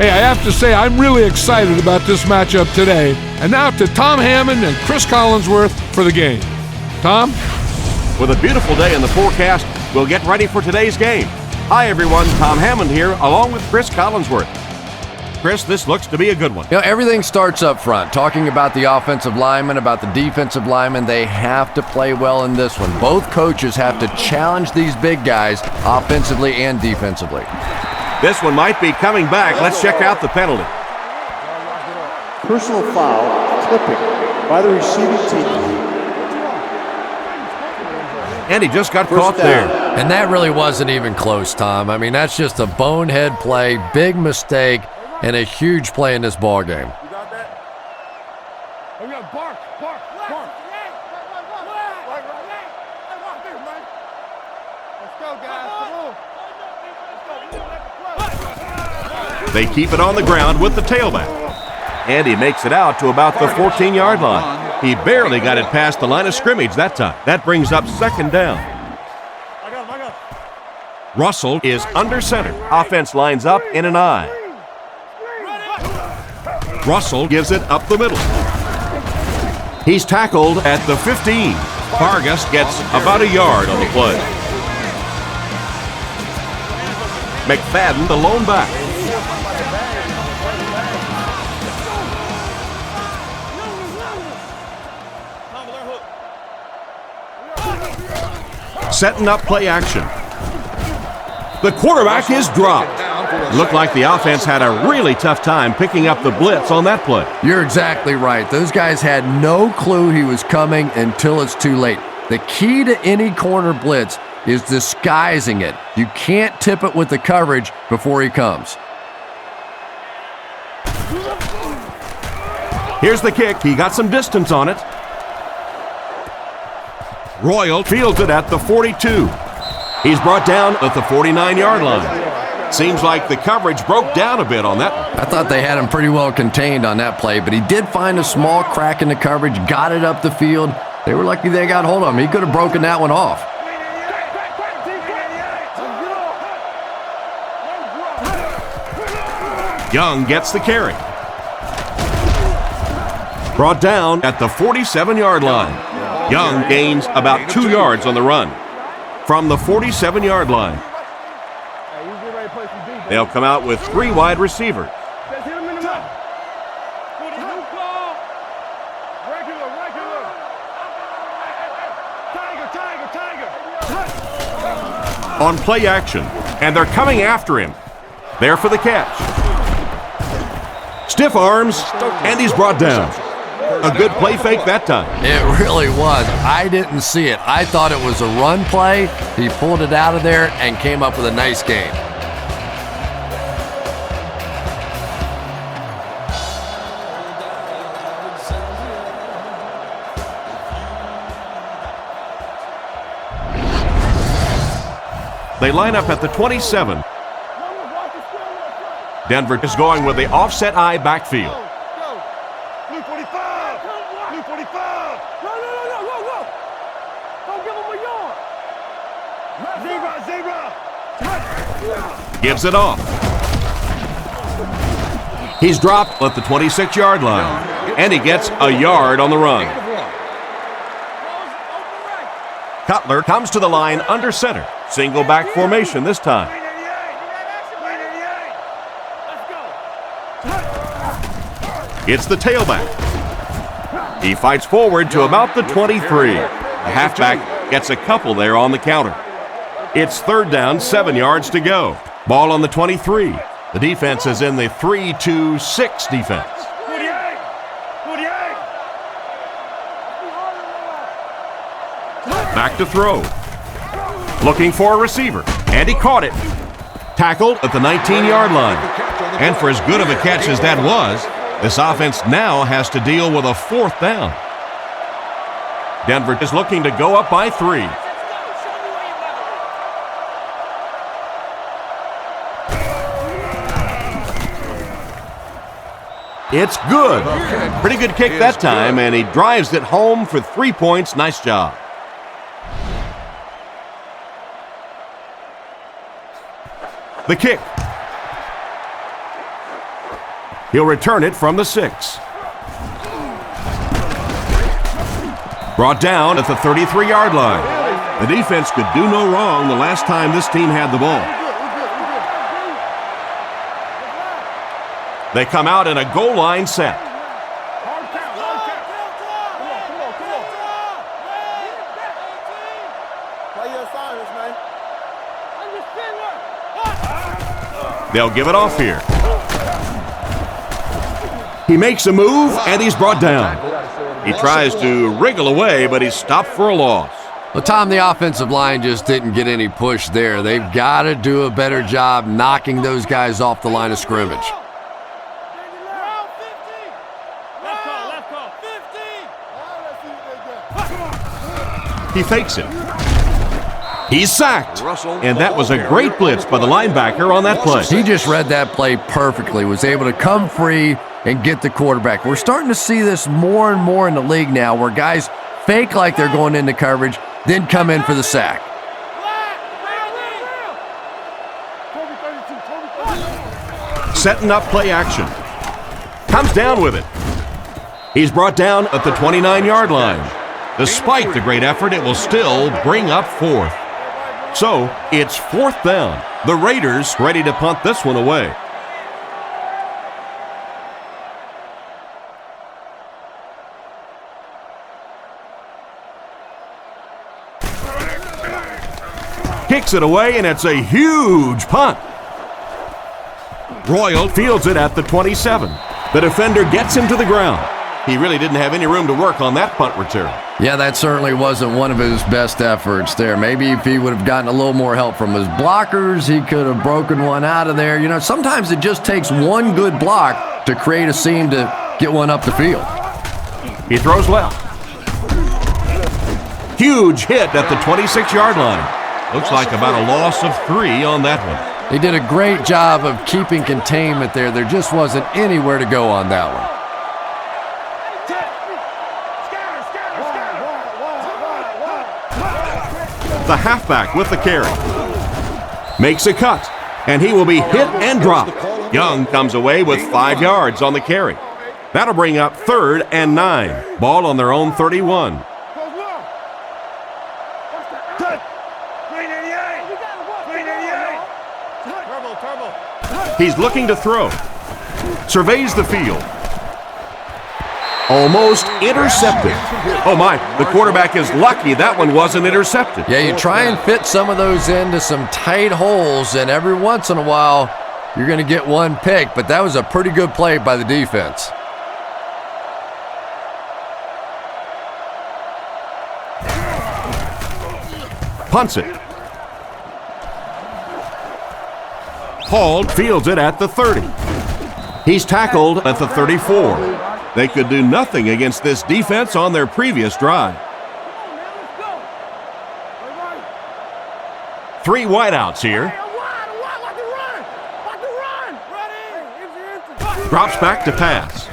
Hey, I have to say, I'm really excited about this matchup today. And now to Tom Hammond and Chris Collinsworth for the game. Tom? With a beautiful day in the forecast, we'll get ready for today's game. Hi, everyone. Tom Hammond here, along with Chris Collinsworth. Chris, this looks to be a good one. You know, everything starts up front. Talking about the offensive linemen, about the defensive linemen, they have to play well in this one. Both coaches have to challenge these big guys offensively and defensively. This one might be coming back. Let's check out the penalty. Personal foul, clipping by the receiving team. And he just got caught there. And that really wasn't even close, Tom. I mean, that's just a bonehead play, big mistake, and a huge play in this ball game. You got that? Oh, yeah, bark. Let's go, guys. They keep it on the ground with the tailback. And he makes it out to about the 14-yard line. He barely got it past the line of scrimmage that time. That brings up second down. Russell is under center. Offense lines up in an I. Russell gives it up the middle. He's tackled at the 15. Vargas gets about a yard on the play. McFadden, the lone back. Setting up play action. The quarterback is dropped. Looked like the offense had a really tough time picking up the blitz on that play. You're exactly right. Those guys had no clue he was coming until it's too late. The key to any corner blitz is disguising it. You can't tip it with the coverage before he comes. Here's the kick. He got some distance on it. Royal fields it at the 42. He's brought down at the 49-yard line. Seems like the coverage broke down a bit on that one. I thought they had him pretty well contained on that play, but he did find a small crack in the coverage, got it up the field. They were lucky they got hold of him. He could have broken that one off. Young gets the carry. Brought down at the 47-yard line. Young gains about 2 yards on the run. From the 47-yard line, they'll come out with 3 wide receivers. On play action, and they're coming after him. There for the catch. Stiff arms, and he's brought down. A good play fake that time. It really was. I didn't see it. I thought it was a run play. He pulled it out of there and came up with a nice gain. They line up at the 27. Denver is going with the offset I backfield. Gives it off. He's dropped at the 26-yard line, and he gets a yard on the run. Cutler comes to the line under center. Single back formation this time. It's the tailback. He fights forward to about the 23. The halfback gets a couple there on the counter. It's third down, 7 yards to go. Ball on the 23. The defense is in the 3-2-6 defense. Back to throw. Looking for a receiver, and he caught it. Tackled at the 19-yard line. And for as good of a catch as that was, this offense now has to deal with a 4th down. Denver is looking to go up by 3. It's good. Pretty good kick that time, and he drives it home for 3 points. Nice job. The kick. He'll return it from the 6. Brought down at the 33-yard line. The defense could do no wrong the last time this team had the ball. They come out in a goal line set. They'll give it off here. He makes a move, and he's brought down. He tries to wriggle away, but he's stopped for a loss. Well, Tom, the offensive line just didn't get any push there. They've got to do a better job knocking those guys off the line of scrimmage. He fakes it. He's sacked. And that was a great blitz by the linebacker on that play. He just read that play perfectly, was able to come free and get the quarterback. We're starting to see this more and more in the league now, where guys fake like they're going into coverage, then come in for the sack. Setting up play action. Comes down with it. He's brought down at the 29-yard line. Despite the great effort, it will still bring up 4th. So, it's 4th down. The Raiders ready to punt this one away. Kicks it away, and it's a huge punt. Royal fields it at the 27. The defender gets him to the ground. He really didn't have any room to work on that punt return. Yeah, that certainly wasn't one of his best efforts there. Maybe if he would have gotten a little more help from his blockers, he could have broken one out of there. You know, sometimes it just takes one good block to create a seam to get one up the field. He throws left. Huge hit at the 26-yard line. Looks like about a loss of 3 on that one. They did a great job of keeping containment there. There just wasn't anywhere to go on that one. The halfback with the carry. Makes a cut, and he will be hit and dropped. Young comes away with 5 yards on the carry. That'll bring up 3rd and 9. Ball on their own 31. He's looking to throw. Surveys the field. Almost intercepted. Oh my, the quarterback is lucky that one wasn't intercepted. Yeah, you try and fit some of those into some tight holes, and every once in a while, you're going to get one pick, but that was a pretty good play by the defense. Punts it. Hall fields it at the 30. He's tackled at the 34. They could do nothing against this defense on their previous drive. 3 wideouts here. Drops back to pass.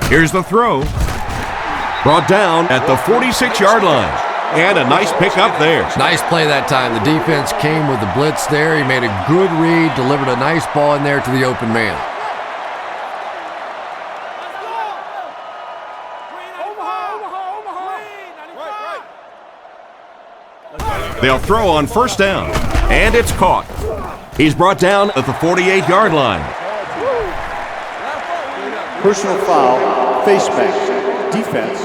Here's the throw. Brought down at the 46-yard line. And a nice pickup there. Nice play that time. The defense came with the blitz there. He made a good read, delivered a nice ball in there to the open man. They'll throw on 1st down, and it's caught. He's brought down at the 48-yard line. Personal foul, face mask, defense.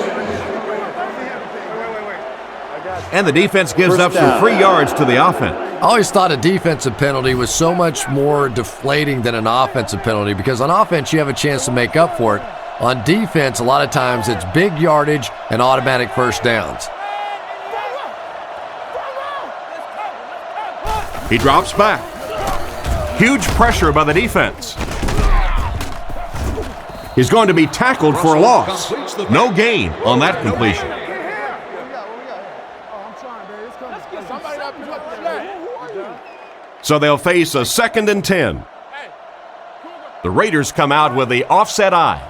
And the defense gives up some free yards to the offense. I always thought a defensive penalty was so much more deflating than an offensive penalty, because on offense you have a chance to make up for it. On defense, a lot of times it's big yardage and automatic 1st downs. He drops back. Huge pressure by the defense. He's going to be tackled for a loss. No gain on that completion. So they'll face a 2nd and 10. The Raiders come out with the offset eye.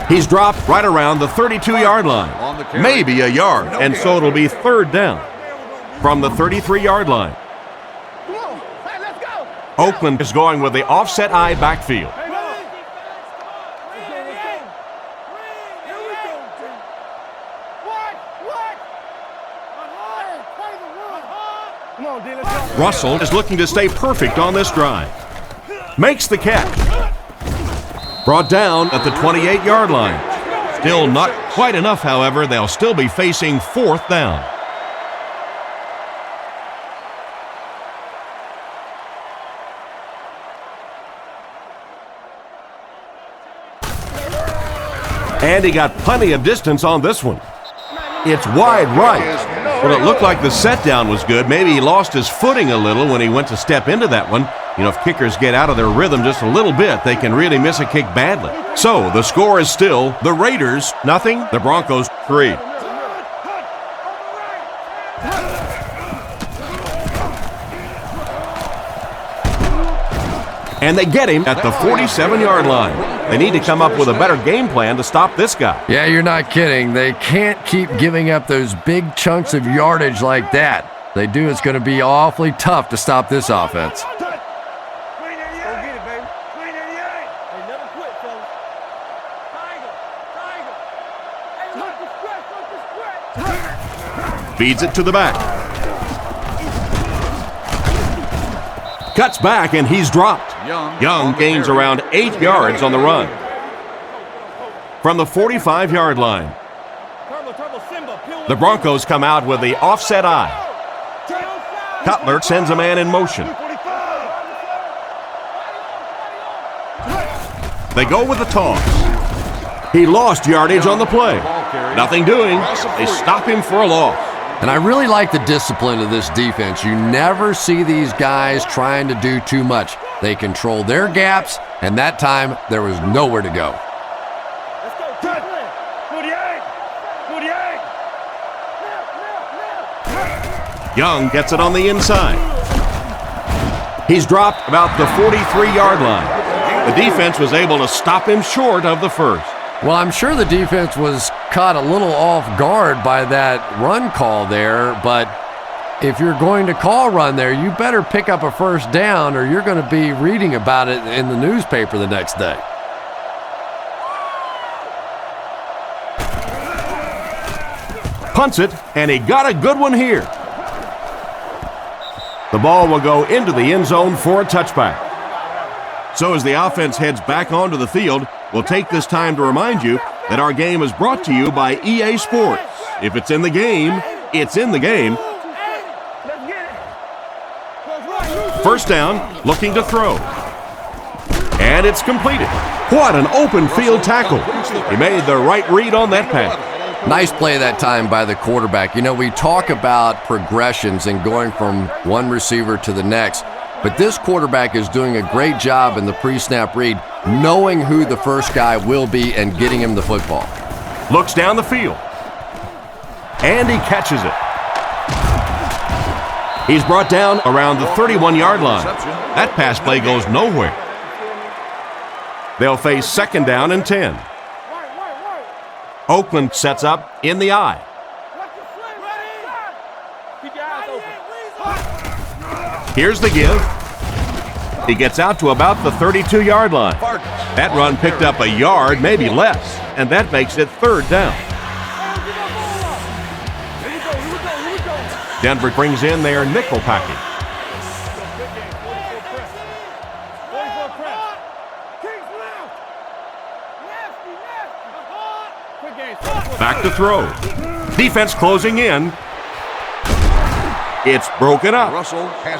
He's dropped right around the 32-yard line. maybe a yard, and so it'll be third down from the 33-yard line. Oakland is going with the offset I backfield. Russell is looking to stay perfect on this drive. Makes the catch. Brought down at the 28-yard line. Still not quite enough, however. They'll still be facing fourth down. And he got plenty of distance on this one. It's wide right. Well, it looked like the set down was good. Maybe he lost his footing a little when he went to step into that one. You know, if kickers get out of their rhythm just a little bit, they can really miss a kick badly. So the score is still the Raiders 0, the Broncos 3. And they get him at the 47-yard line. They need to come up with a better game plan to stop this guy. Yeah, you're not kidding. They can't keep giving up those big chunks of yardage like that. If they do, it's going to be awfully tough to stop this offense. Feeds it to the back. Cuts back, and he's dropped. Young gains around 8 yards on the run. From the 45-yard line, the Broncos come out with the offset I. Cutler sends a man in motion. They go with the toss. He lost yardage on the play. Nothing doing. They stop him for a loss. And I really like the discipline of this defense. You never see these guys trying to do too much. They control their gaps, and that time there was nowhere to go. Young gets it on the inside. He's dropped about the 43-yard line. The defense was able to stop him short of the first. Well, I'm sure the defense was caught a little off guard by that run call there, but if you're going to call run there, you better pick up a first down or you're going to be reading about it in the newspaper the next day. Punts it, and he got a good one here. The ball will go into the end zone for a touchback. So as the offense heads back onto the field, we'll take this time to remind you that our game is brought to you by EA Sports. If it's in the game, it's in the game. First down, looking to throw. And it's completed. What an open field tackle. He made the right read on that pass. Nice play that time by the quarterback. You know, we talk about progressions and going from one receiver to the next, but this quarterback is doing a great job in the pre-snap read, knowing who the first guy will be and getting him the football. Looks down the field. And he catches it. He's brought down around the 31-yard line. That pass play goes nowhere. They'll face second down and 10. Oakland sets up in the I. Here's the give. He gets out to about the 32-yard line. That run picked up a yard, maybe less, and that makes it third down. Denver brings in their nickel package. Back to throw. Defense closing in. It's broken up.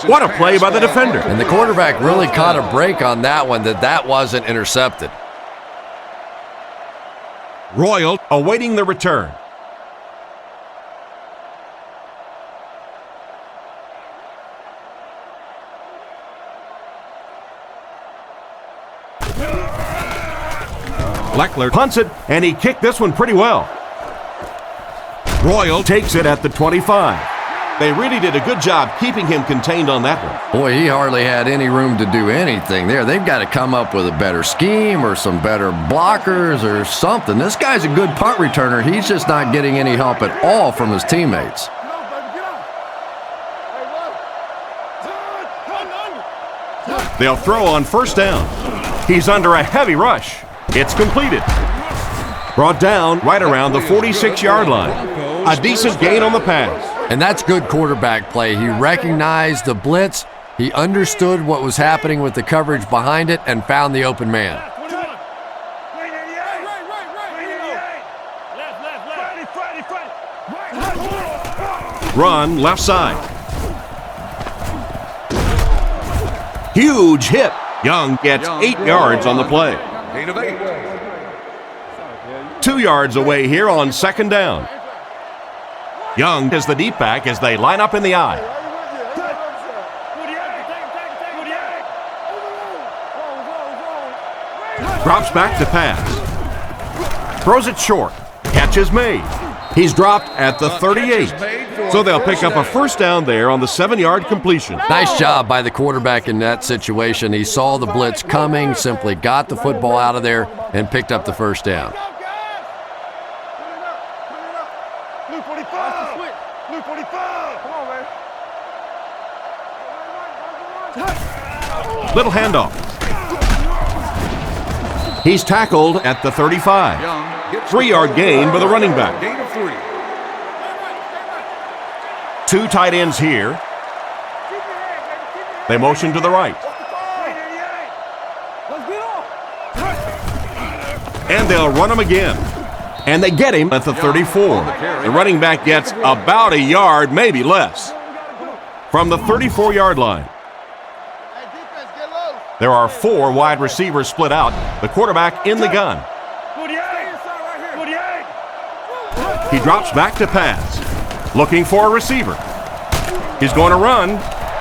What a play by the defender. And the quarterback really caught a break on that one, that wasn't intercepted. Royal awaiting the return. Leckler punts it, and he kicked this one pretty well. Royal takes it at the 25. They really did a good job keeping him contained on that one. Boy, he hardly had any room to do anything there. They've got to come up with a better scheme or some better blockers or something. This guy's a good punt returner. He's just not getting any help at all from his teammates. They'll throw on first down. He's under a heavy rush. It's completed. Brought down right around the 46-yard line. A decent gain on the pass. And that's good quarterback play. He recognized the blitz, he understood what was happening with the coverage behind it, and found the open man. Run left side. Huge hit. Young gets 8 yards on the play. 2 yards away here on second down. Young is the deep back as they line up in the I. Drops back to pass. Throws it short. Catch is made. He's dropped at the 38. So they'll pick up a first down there on the 7-yard completion. Nice job by the quarterback in that situation. He saw the blitz coming, simply got the football out of there, and picked up the first down. Little handoff. He's tackled at the 35. 3-yard gain by the running back. 2 tight ends here. They motion to the right. And they'll run him again. And they get him at the 34. The running back gets about a yard, maybe less. From the 34-yard line. There are 4 wide receivers split out. The quarterback in the gun. He drops back to pass. Looking for a receiver. He's going to run.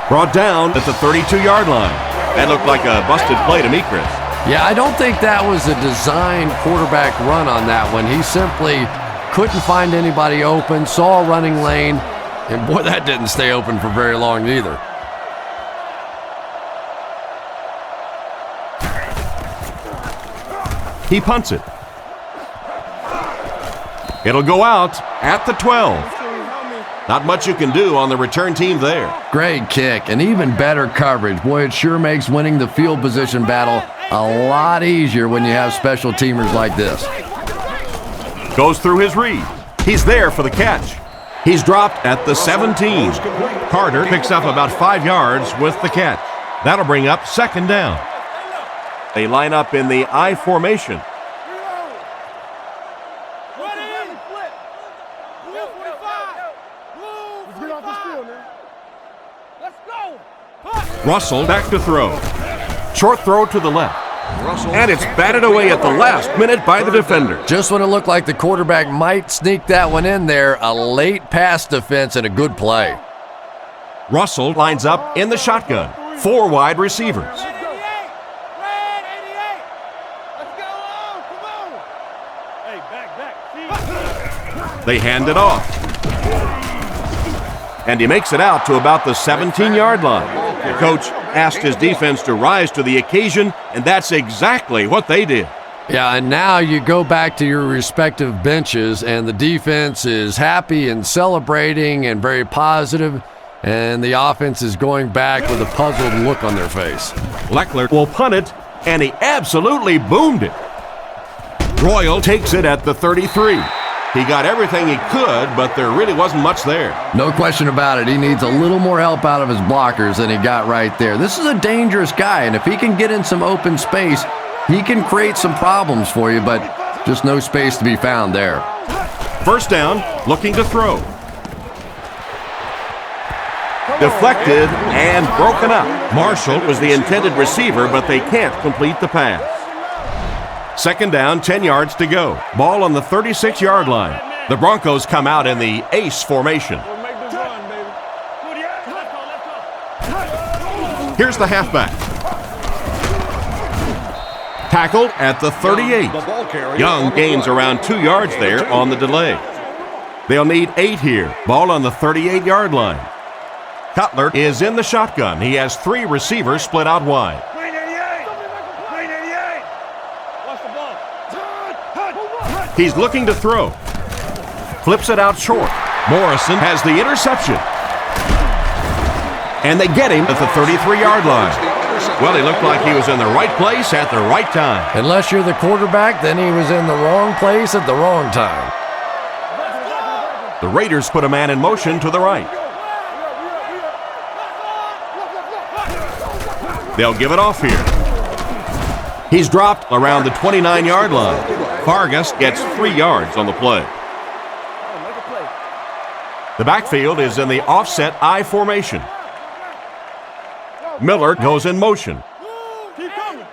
Brought down at the 32-yard line. That looked like a busted play to me, Chris. Yeah, I don't think that was a designed quarterback run on that one. He simply couldn't find anybody open, saw a running lane, and boy, that didn't stay open for very long either. He punts it. It'll go out at the 12. Not much you can do on the return team there. Great kick and even better coverage. Boy, it sure makes winning the field position battle a lot easier when you have special teamers like this. Goes through his read. He's there for the catch. He's dropped at the 17. Carter picks up about 5 yards with the catch. That'll bring up second down. They line up in the I formation. Russell back to throw. Short throw to the left. And it's batted away at the last minute by the defender. Just when it looked like the quarterback might sneak that one in there, a late pass defense and a good play. Russell lines up in the shotgun. 4 wide receivers. They hand it off. And he makes it out to about the 17-yard line. The coach asked his defense to rise to the occasion, and that's exactly what they did. Yeah, and now you go back to your respective benches, and the defense is happy and celebrating and very positive, and the offense is going back with a puzzled look on their face. Leckler will punt it, and he absolutely boomed it. Royal takes it at the 33. He got everything he could, but there really wasn't much there. No question about it. He needs a little more help out of his blockers than he got right there. This is a dangerous guy, and if he can get in some open space, he can create some problems for you, but just no space to be found there. First down, looking to throw. Deflected and broken up. Marshall was the intended receiver, but they can't complete the pass. Second down, 10 yards to go. Ball on the 36-yard line. The Broncos come out in the ace formation. Here's the halfback. Tackled at the 38. Young gains around 2 yards there on the delay. They'll need 8 here. Ball on the 38-yard line. Cutler is in the shotgun. He has 3 receivers split out wide. He's looking to throw. Flips it out short. Morrison has the interception. And they get him at the 33-yard line. Well, he looked like he was in the right place at the right time. Unless you're the quarterback, then he was in the wrong place at the wrong time. The Raiders put a man in motion to the right. They'll give it off here. He's dropped around the 29-yard line. Vargas gets 3 yards on the play. The backfield is in the offset I formation. Miller goes in motion. Keep coming.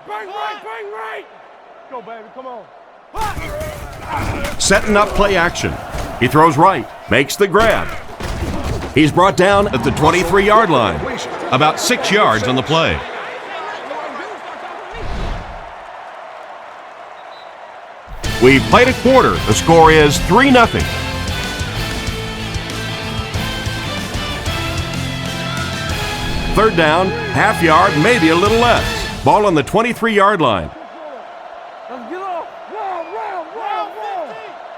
Bang right. Go, baby, come on. Setting up play action. He throws right, makes the grab. He's brought down at the 23-yard line. About 6 yards on the play. We've played a quarter. The score is 3-0. Third down, half yard, maybe a little less. Ball on the 23-yard line. Let's get off. Round.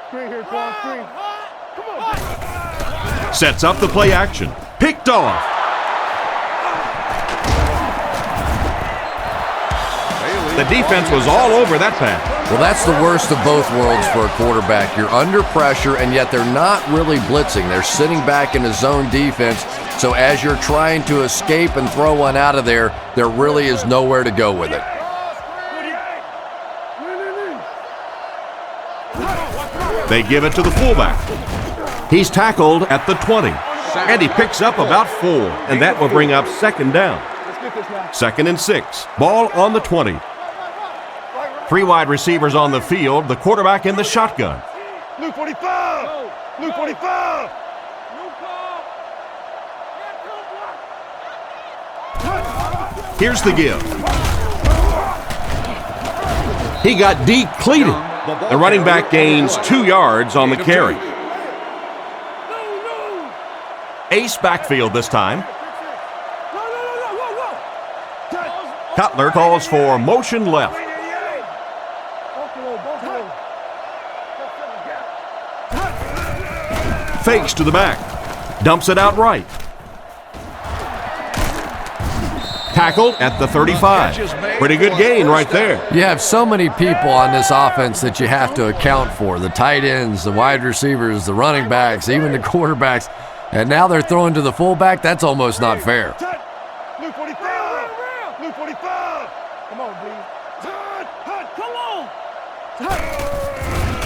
Screen here, Quan, screen. Come on. Sets up the play action. Picked off. The defense was all over that pass. Well, that's the worst of both worlds for a quarterback. You're under pressure, and yet they're not really blitzing. They're sitting back in a zone defense, so as you're trying to escape and throw one out of there, there really is nowhere to go with it. They give it to the fullback. He's tackled at the 20, and he picks up about 4, and that will bring up second down. 2nd and 6. Ball on the 20. 3 wide receivers on the field, the quarterback in the shotgun. Luke 45! Luke 45! Here's the give. He got decleated. The running back gains 2 yards on the carry. Ace backfield this time. Cutler calls for motion left. Fakes to the back. Dumps it out right. Tackled at the 35. Pretty good gain right there. You have so many people on this offense that you have to account for. The tight ends, the wide receivers, the running backs, even the quarterbacks. And now they're throwing to the fullback. That's almost not fair. Luke 45! Luke 45! Come on, B. Come on!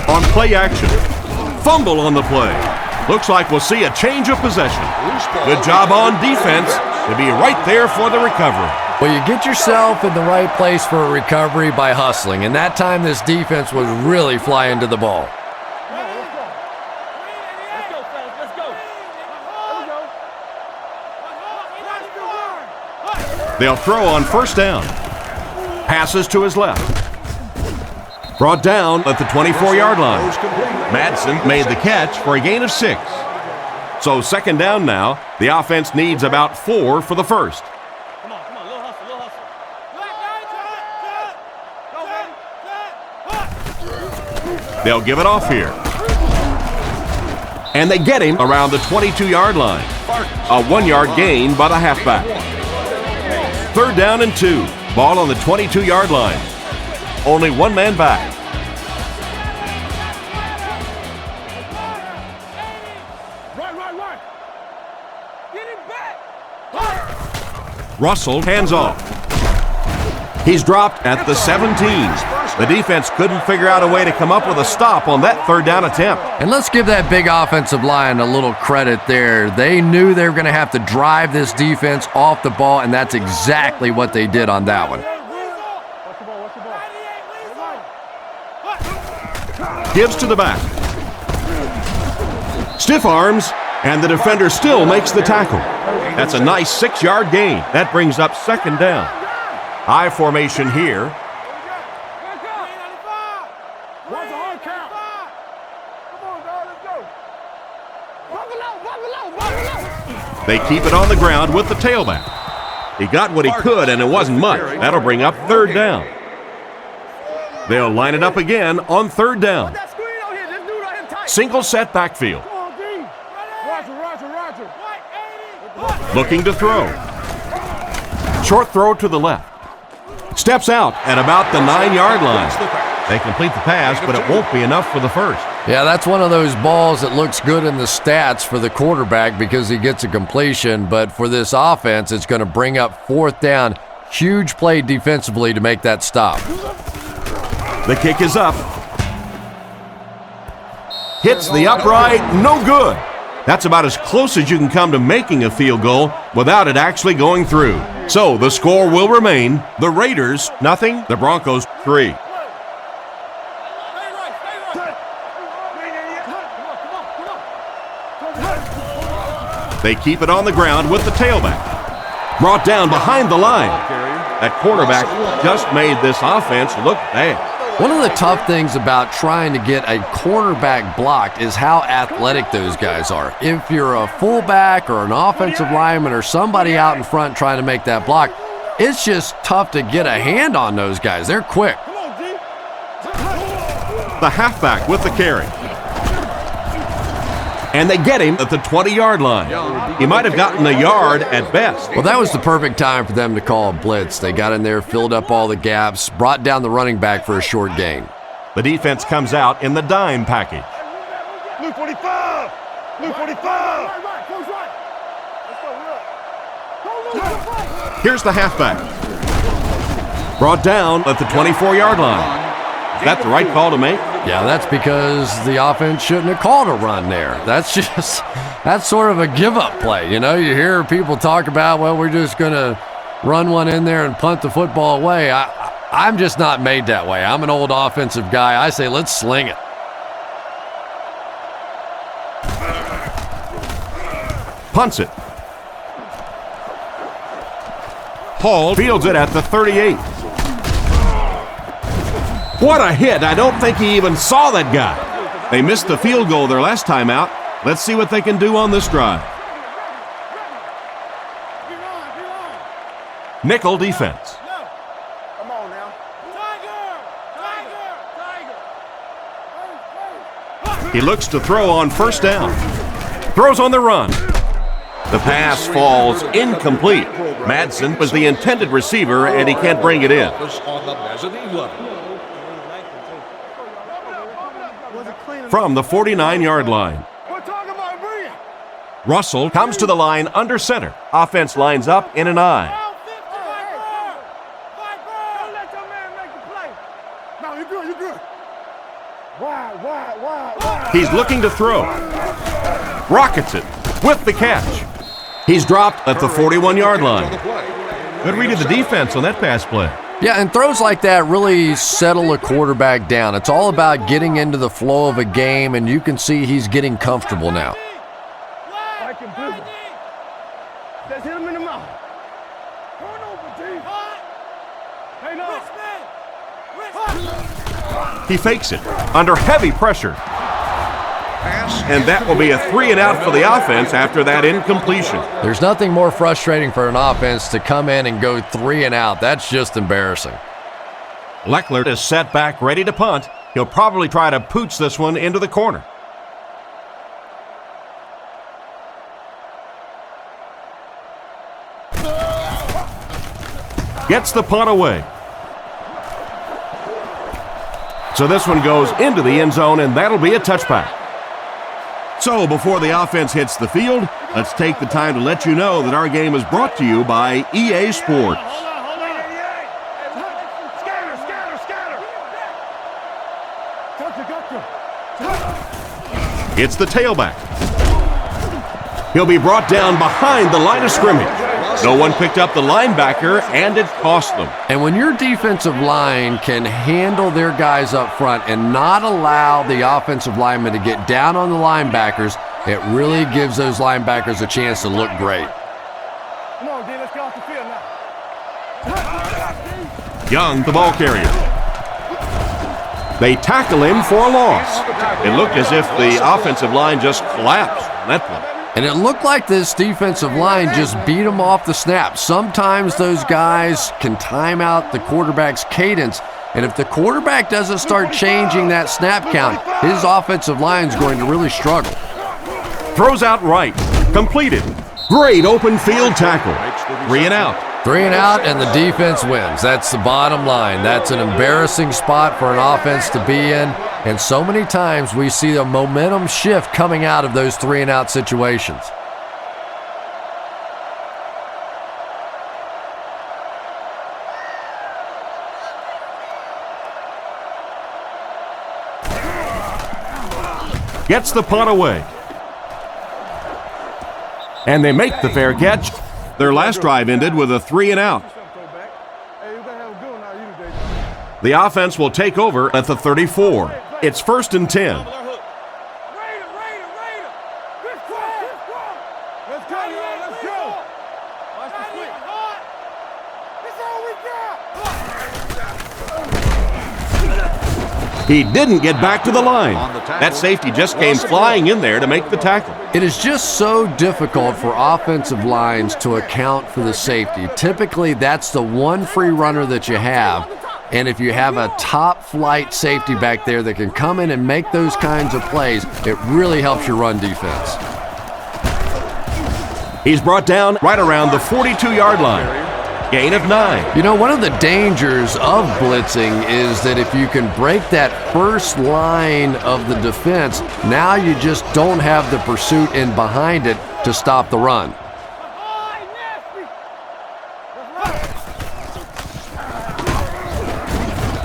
On play action. Fumble on the play. Looks like we'll see a change of possession. Good job on defense to be right there for the recovery. Well, you get yourself in the right place for a recovery by hustling, and that time this defense was really flying to the ball. They'll throw on first down. Passes to his left. Brought down at the 24-yard line. Madsen made the catch for a gain of 6. So second down now. The offense needs about 4 for the first. Come on, little hustle. They'll give it off here. And they get him around the 22-yard line. A 1-yard gain by the halfback. Third down and 2. Ball on the 22-yard line. Only one man back. Right. Get him back. Russell hands off. He's dropped at the 17. The defense couldn't figure out a way to come up with a stop on that third down attempt. And let's give that big offensive line a little credit there. They knew they were going to have to drive this defense off the ball, and that's exactly what they did on that one. Gives to the back. Stiff arms, and the defender still makes the tackle. That's a nice 6-yard gain. That brings up second down. I formation here. They keep it on the ground with the tailback. He got what he could, and it wasn't much. That'll bring up third down. They'll line it up again on third down. Single set backfield. Looking to throw. Short throw to the left. Steps out at about the 9-yard line. They complete the pass, but it won't be enough for the first. Yeah, that's one of those balls that looks good in the stats for the quarterback because he gets a completion, but for this offense, it's going to bring up fourth down. Huge play defensively to make that stop. The kick is up. Hits the upright, no good. That's about as close as you can come to making a field goal without it actually going through. So the score will remain the Raiders 0, the Broncos 3. They keep it on the ground with the tailback. Brought down behind the line. That quarterback just made this offense look bad. One of the tough things about trying to get a cornerback blocked is how athletic those guys are. If you're a fullback or an offensive lineman or somebody out in front trying to make that block, it's just tough to get a hand on those guys. They're quick. The halfback with the carry. And they get him at the 20-yard line. He might have gotten a yard at best. Well, that was the perfect time for them to call a blitz. They got in there, filled up all the gaps, brought down the running back for a short gain. The defense comes out in the dime package. Luke 45! Luke 45! Here's the halfback. Brought down at the 24-yard line. Is that the right call to make? Yeah, that's because the offense shouldn't have called a run there. That's sort of a give-up play. You know, you hear people talk about, well, we're just going to run one in there and punt the football away. I'm just not made that way. I'm an old offensive guy. I say, let's sling it. Punts it. Hall fields it at the 38. What a hit. I don't think he even saw that guy. They missed the field goal their last time out. Let's see what they can do on this drive. Nickel defense. Come on now. He looks to throw on first down. Throws on the run. The pass falls incomplete. Madsen was the intended receiver, and he can't bring it in. From the 49-yard line. Russell comes to the line under center. Offense lines up in an I. He's looking to throw. Rockets it with the catch. He's dropped at the 41-yard line. Good read of the defense on that pass play. Yeah, and throws like that really settle a quarterback down. It's all about getting into the flow of a game, and you can see he's getting comfortable now. Let's hit him in the mouth. He fakes it under heavy pressure. And that will be a 3-and-out for the offense after that incompletion. There's nothing more frustrating for an offense to come in and go 3-and-out. That's just embarrassing. Leckler is set back, ready to punt. He'll probably try to pooch this one into the corner. Gets the punt away. So this one goes into the end zone, and that'll be a touchback. So before the offense hits the field, let's take the time to let you know that our game is brought to you by EA Sports. It's the tailback. He'll be brought down behind the line of scrimmage. No one picked up the linebacker, and it cost them. And when your defensive line can handle their guys up front and not allow the offensive linemen to get down on the linebackers, it really gives those linebackers a chance to look great. Come on, D, let's get off the field now. Young, the ball carrier. They tackle him for a loss. It looked as if the offensive line just collapsed on that play. And it looked like this defensive line just beat them off the snap. Sometimes those guys can time out the quarterback's cadence, and if the quarterback doesn't start changing that snap count, his offensive line is going to really struggle. Throws out right. Completed. Great open field tackle. 3 and out. 3 and out, and the defense wins. That's the bottom line. That's an embarrassing spot for an offense to be in, and so many times we see a momentum shift coming out of those 3 and out situations. Gets the punt away. And they make the fair catch. Their last drive ended with a 3 and out. The offense will take over at the 34. It's 1st and 10. He didn't get back to the line. That safety just came flying in there to make the tackle. It is just so difficult for offensive lines to account for the safety. Typically, that's the one free runner that you have. And if you have a top-flight safety back there that can come in and make those kinds of plays, it really helps your run defense. He's brought down right around the 42-yard line. Gain of 9. You know, one of the dangers of blitzing is that if you can break that first line of the defense, now you just don't have the pursuit in behind it to stop the run.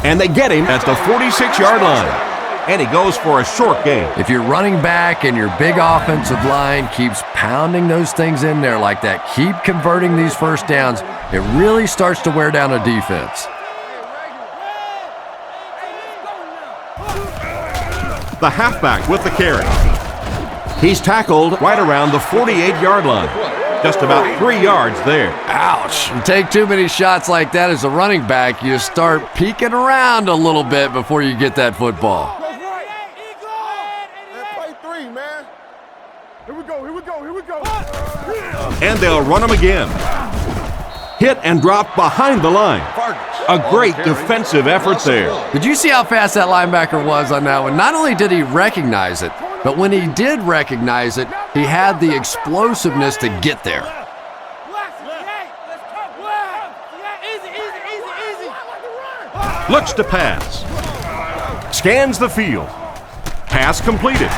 And they get him at the 46-yard line. And he goes for a short gain. If you're running back and your big offensive line keeps pounding those things in there like that, keep converting these first downs, it really starts to wear down a defense. The halfback with the carry. He's tackled right around the 48-yard line. Just about 3 yards there. Ouch. You take too many shots like that as a running back, you start peeking around a little bit before you get that football. And they'll run him again. Hit and drop behind the line. A great defensive effort there. Did you see how fast that linebacker was on that one? Not only did he recognize it, but when he did recognize it, he had the explosiveness to get there. Looks to pass. Scans the field. Pass completed.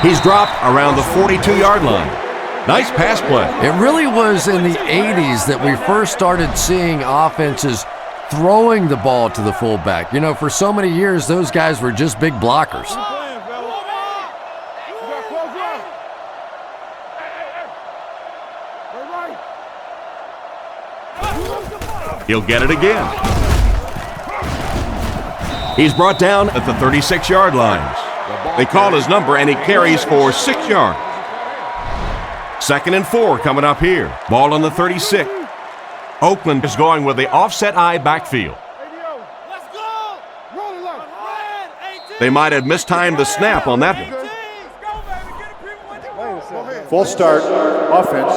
He's dropped around the 42-yard line. Nice pass play. It really was in the 80s that we first started seeing offenses throwing the ball to the fullback. You know, for so many years, those guys were just big blockers. He'll get it again. He's brought down at the 36-yard line. They call his number, and he carries for 6 yards. 2nd and 4 coming up here. Ball on the 36. Oakland is going with the offset eye backfield. They might have mistimed the snap on that one. Full start, offense.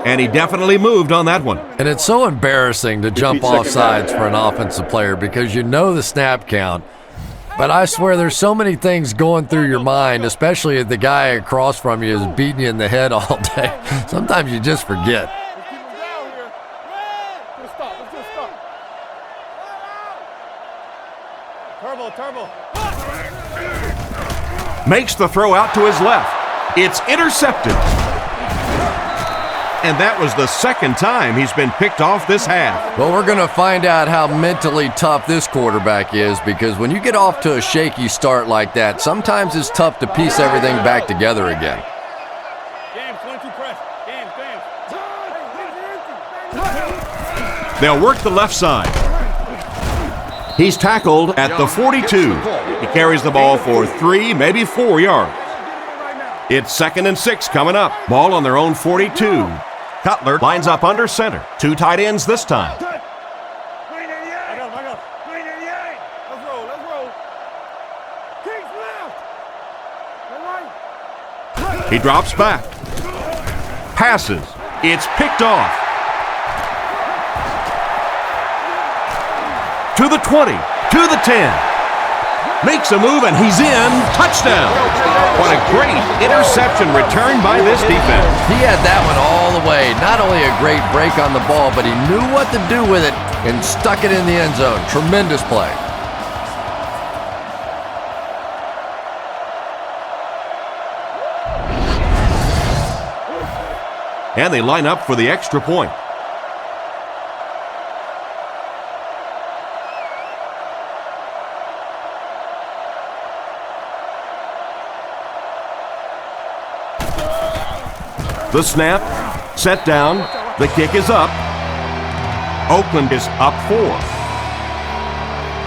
And he definitely moved on that one. And it's so embarrassing to jump off sides for an offensive player because you know the snap count. But I swear there's so many things going through your mind, especially if the guy across from you is beating you in the head all day. Sometimes you just forget. Makes the throw out to his left. It's intercepted. And that was the second time he's been picked off this half. Well, we're going to find out how mentally tough this quarterback is, because when you get off to a shaky start like that, sometimes it's tough to piece everything back together again. They'll work the left side. He's tackled at the 42. He carries the ball for 3, maybe 4 yards. It's 2nd and 6 coming up. Ball on their own 42. Cutler lines up under center. 2 tight ends this time. He drops back. Passes. It's picked off. To the 20. To the 10. Makes a move and he's in. Touchdown. What a great interception return by this defense. He had that one all the way. Not only a great break on the ball, but he knew what to do with it and stuck it in the end zone. Tremendous play. And they line up for the extra point. The snap, set down, the kick is up. Oakland is up 4.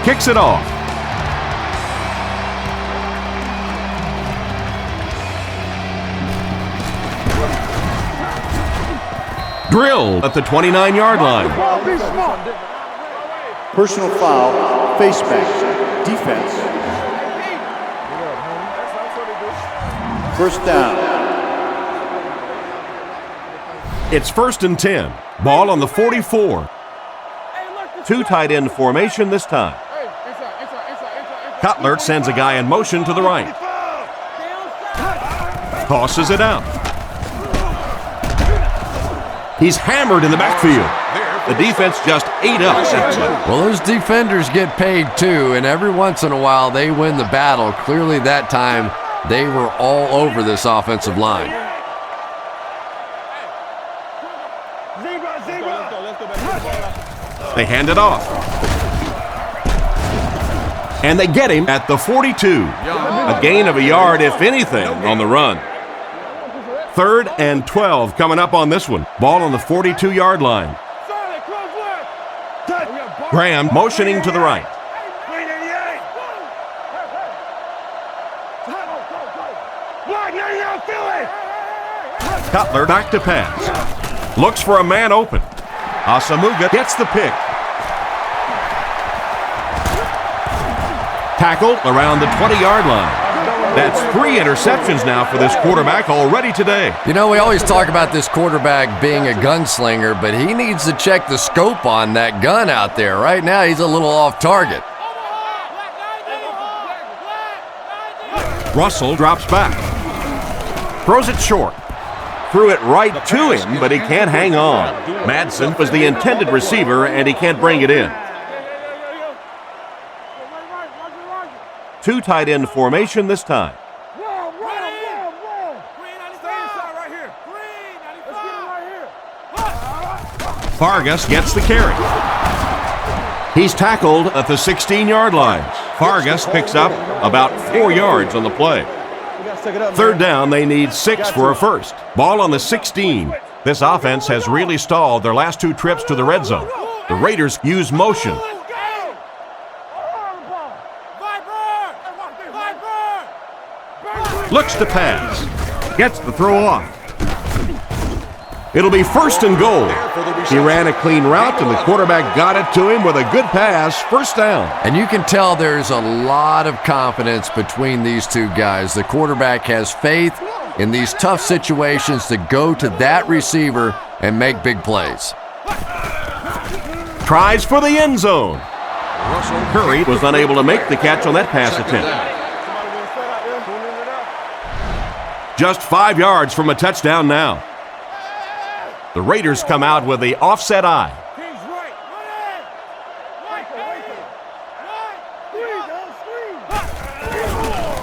Kicks it off. Drilled at the 29-yard line. Personal foul, face mask, defense. First down. It's 1st and 10. Ball on the 44. 2 tight end formation this time. Cutler sends a guy in motion to the right. Tosses it out. He's hammered in the backfield. The defense just ate up. Well, those defenders get paid too, and every once in a while they win the battle. Clearly that time they were all over this offensive line. They hand it off. And they get him at the 42. A gain of a yard, if anything, on the run. 3rd and 12 coming up on this one. Ball on the 42-yard line. Graham motioning to the right. Cutler back to pass. Looks for a man open. Asamuga gets the pick. Tackled around the 20-yard line. That's 3 interceptions now for this quarterback already today. You know, we always talk about this quarterback being a gunslinger, but he needs to check the scope on that gun out there. Right now, he's a little off target. Russell drops back. Throws it short. Threw it right to him, but he can't hang on. Madsen was the intended receiver, and he can't bring it in. 2 tight end formation this time. Vargas gets the carry. He's tackled at the 16-yard line. Vargas picks up about 4 yards on the play. 3rd down, they need 6 for a first. Ball on the 16. This offense has really stalled their last 2 trips to the red zone. The Raiders use motion. Looks to pass. Gets the throw off. It'll be 1st and goal. He ran a clean route, and the quarterback got it to him with a good pass. 1st down. And you can tell there's a lot of confidence between these two guys. The quarterback has faith in these tough situations to go to that receiver and make big plays. Tries for the end zone. Curry was unable to make the catch on that pass attempt. Just 5 yards from a touchdown now. The Raiders come out with the offset eye.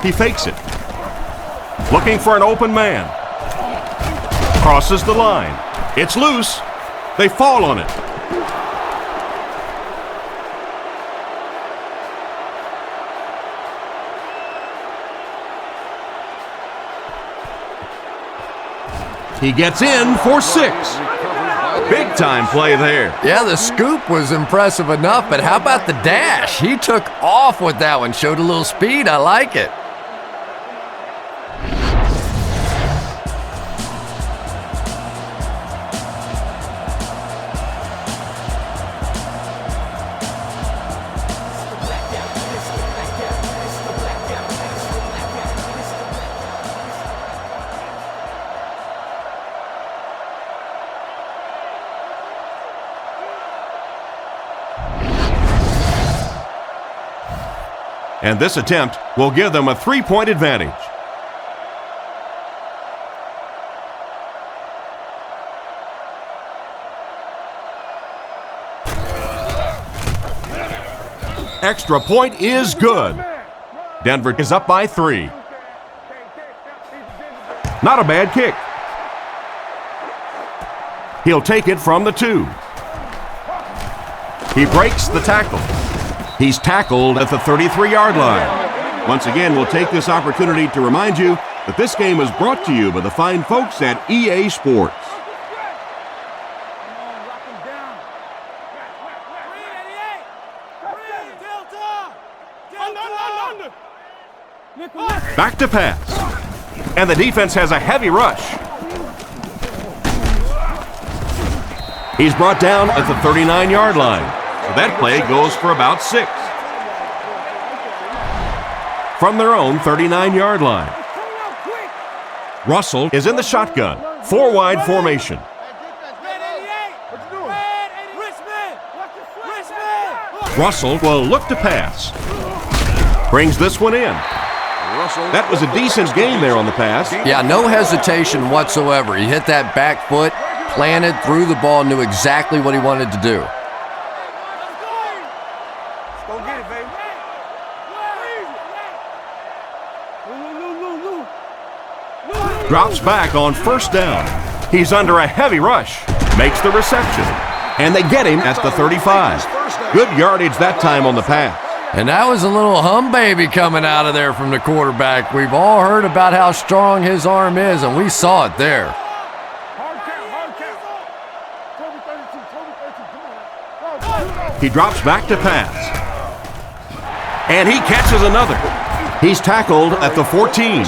He fakes it. Looking for an open man. Crosses the line. It's loose. They fall on it. He gets in for 6. Big time play there. Yeah, the scoop was impressive enough, but how about the dash? He took off with that one, showed a little speed. I like it. And this attempt will give them a 3-point advantage. Extra point is good. Denver is up by 3. Not a bad kick. He'll take it from the 2. He breaks the tackle. He's tackled at the 33-yard line. Once again, we'll take this opportunity to remind you that this game is brought to you by the fine folks at EA Sports. Back to pass. And the defense has a heavy rush. He's brought down at the 39-yard line. So that play goes for about 6. From their own 39-yard line. Russell is in the shotgun. 4-wide formation. Russell will look to pass. Brings this one in. That was a decent gain there on the pass. Yeah, no hesitation whatsoever. He hit that back foot, planted, threw the ball, knew exactly what he wanted to do. Go get it, baby. Drops back on first down. He's under a heavy rush. Makes the reception. And they get him at the 35. Good yardage that time on the pass. And that was a little hum baby coming out of there from the quarterback. We've all heard about how strong his arm is, and we saw it there. He drops back to pass. And he catches another. He's tackled at the 14.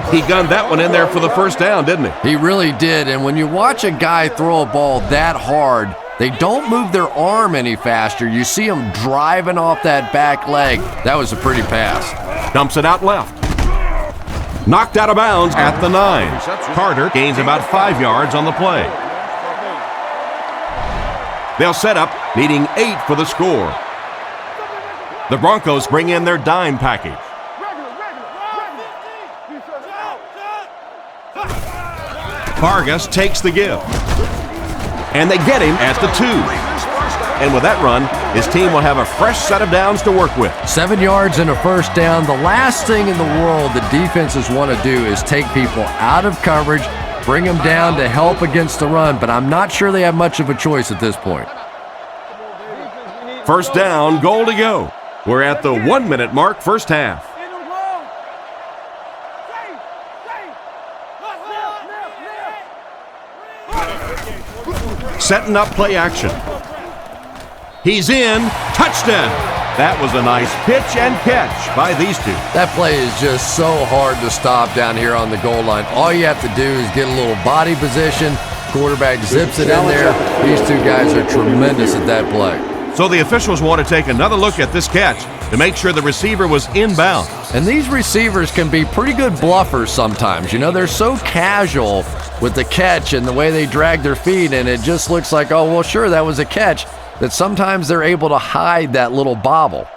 He gunned that one in there for the first down, didn't he? He really did, and when you watch a guy throw a ball that hard, they don't move their arm any faster. You see him driving off that back leg. That was a pretty pass. Dumps it out left. Knocked out of bounds at the 9. Carter gains about 5 yards on the play. They'll set up, needing 8 for the score. The Broncos bring in their dime package. Vargas takes the give. And they get him at the 2. And with that run, his team will have a fresh set of downs to work with. 7 yards and a first down. The last thing in the world that defenses want to do is take people out of coverage, bring them down to help against the run, but I'm not sure they have much of a choice at this point. First down, goal to go. We're at the 1-minute mark, first half. Setting up play action. He's in. Touchdown. That was a nice pitch and catch by these two. That play is just so hard to stop down here on the goal line. All you have to do is get a little body position. Quarterback zips it in there. These two guys are tremendous at that play. So the officials want to take another look at this catch to make sure the receiver was inbound. And these receivers can be pretty good bluffers sometimes. You know, they're so casual with the catch and the way they drag their feet, and it just looks like, oh, well, sure, that was a catch, that sometimes they're able to hide that little bobble.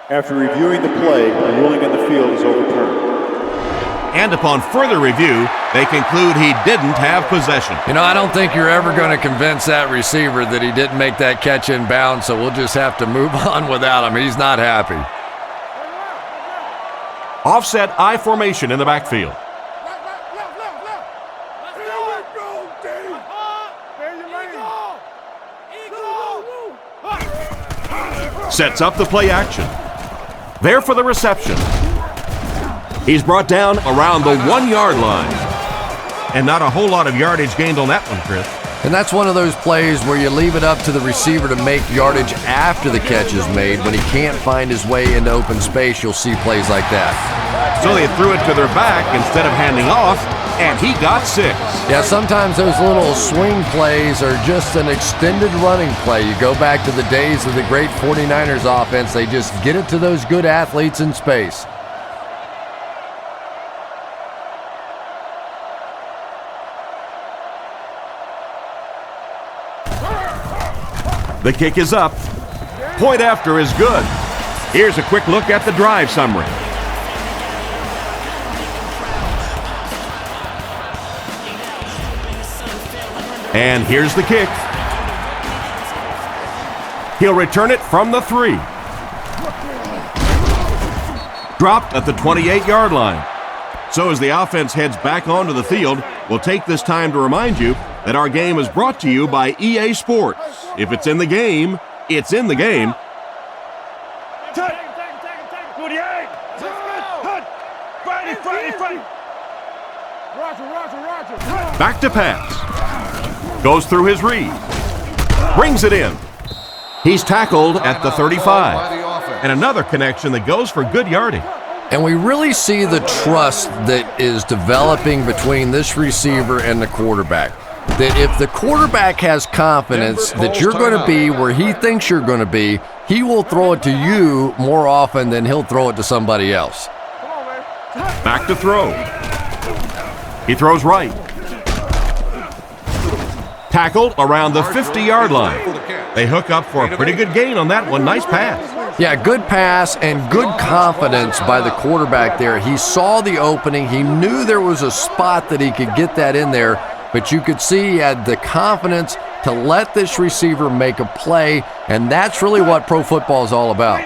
After reviewing the play, the ruling on the field is overturned. And upon further review, they conclude he didn't have possession. You know, I don't think you're ever going to convince that receiver that he didn't make that catch in bounds, so we'll just have to move on without him. He's not happy. Offset I formation in the backfield. Sets up the play action. There for the reception. He's brought down around the 1-yard line. And not a whole lot of yardage gained on that one, Chris. And that's one of those plays where you leave it up to the receiver to make yardage after the catch is made. When he can't find his way into open space, you'll see plays like that. So they threw it to their back instead of handing off, and he got 6. Yeah, sometimes those little swing plays are just an extended running play. You go back to the days of the great 49ers offense. They just get it to those good athletes in space. The kick is up. Point after is good. Here's a quick look at the drive summary. And here's the kick. He'll return it from the 3. Dropped at the 28-yard line. So as the offense heads back onto the field, we'll take this time to remind you that our game is brought to you by EA Sports. If it's in the game, it's in the game. Back to pass. Goes through his read. Brings it in. He's tackled at the 35. And another connection that goes for good yardage. And we really see the trust that is developing between this receiver and the quarterback. That if the quarterback has confidence that you're going to be where he thinks you're going to be, he will throw it to you more often than he'll throw it to somebody else. Back to throw. He throws right. Tackled around the 50-yard line. They hook up for a pretty good gain on that one. Nice pass. Yeah, good pass and good confidence by the quarterback there. He saw the opening. He knew there was a spot that he could get that in there, but you could see he had the confidence to let this receiver make a play, and that's really what pro football is all about.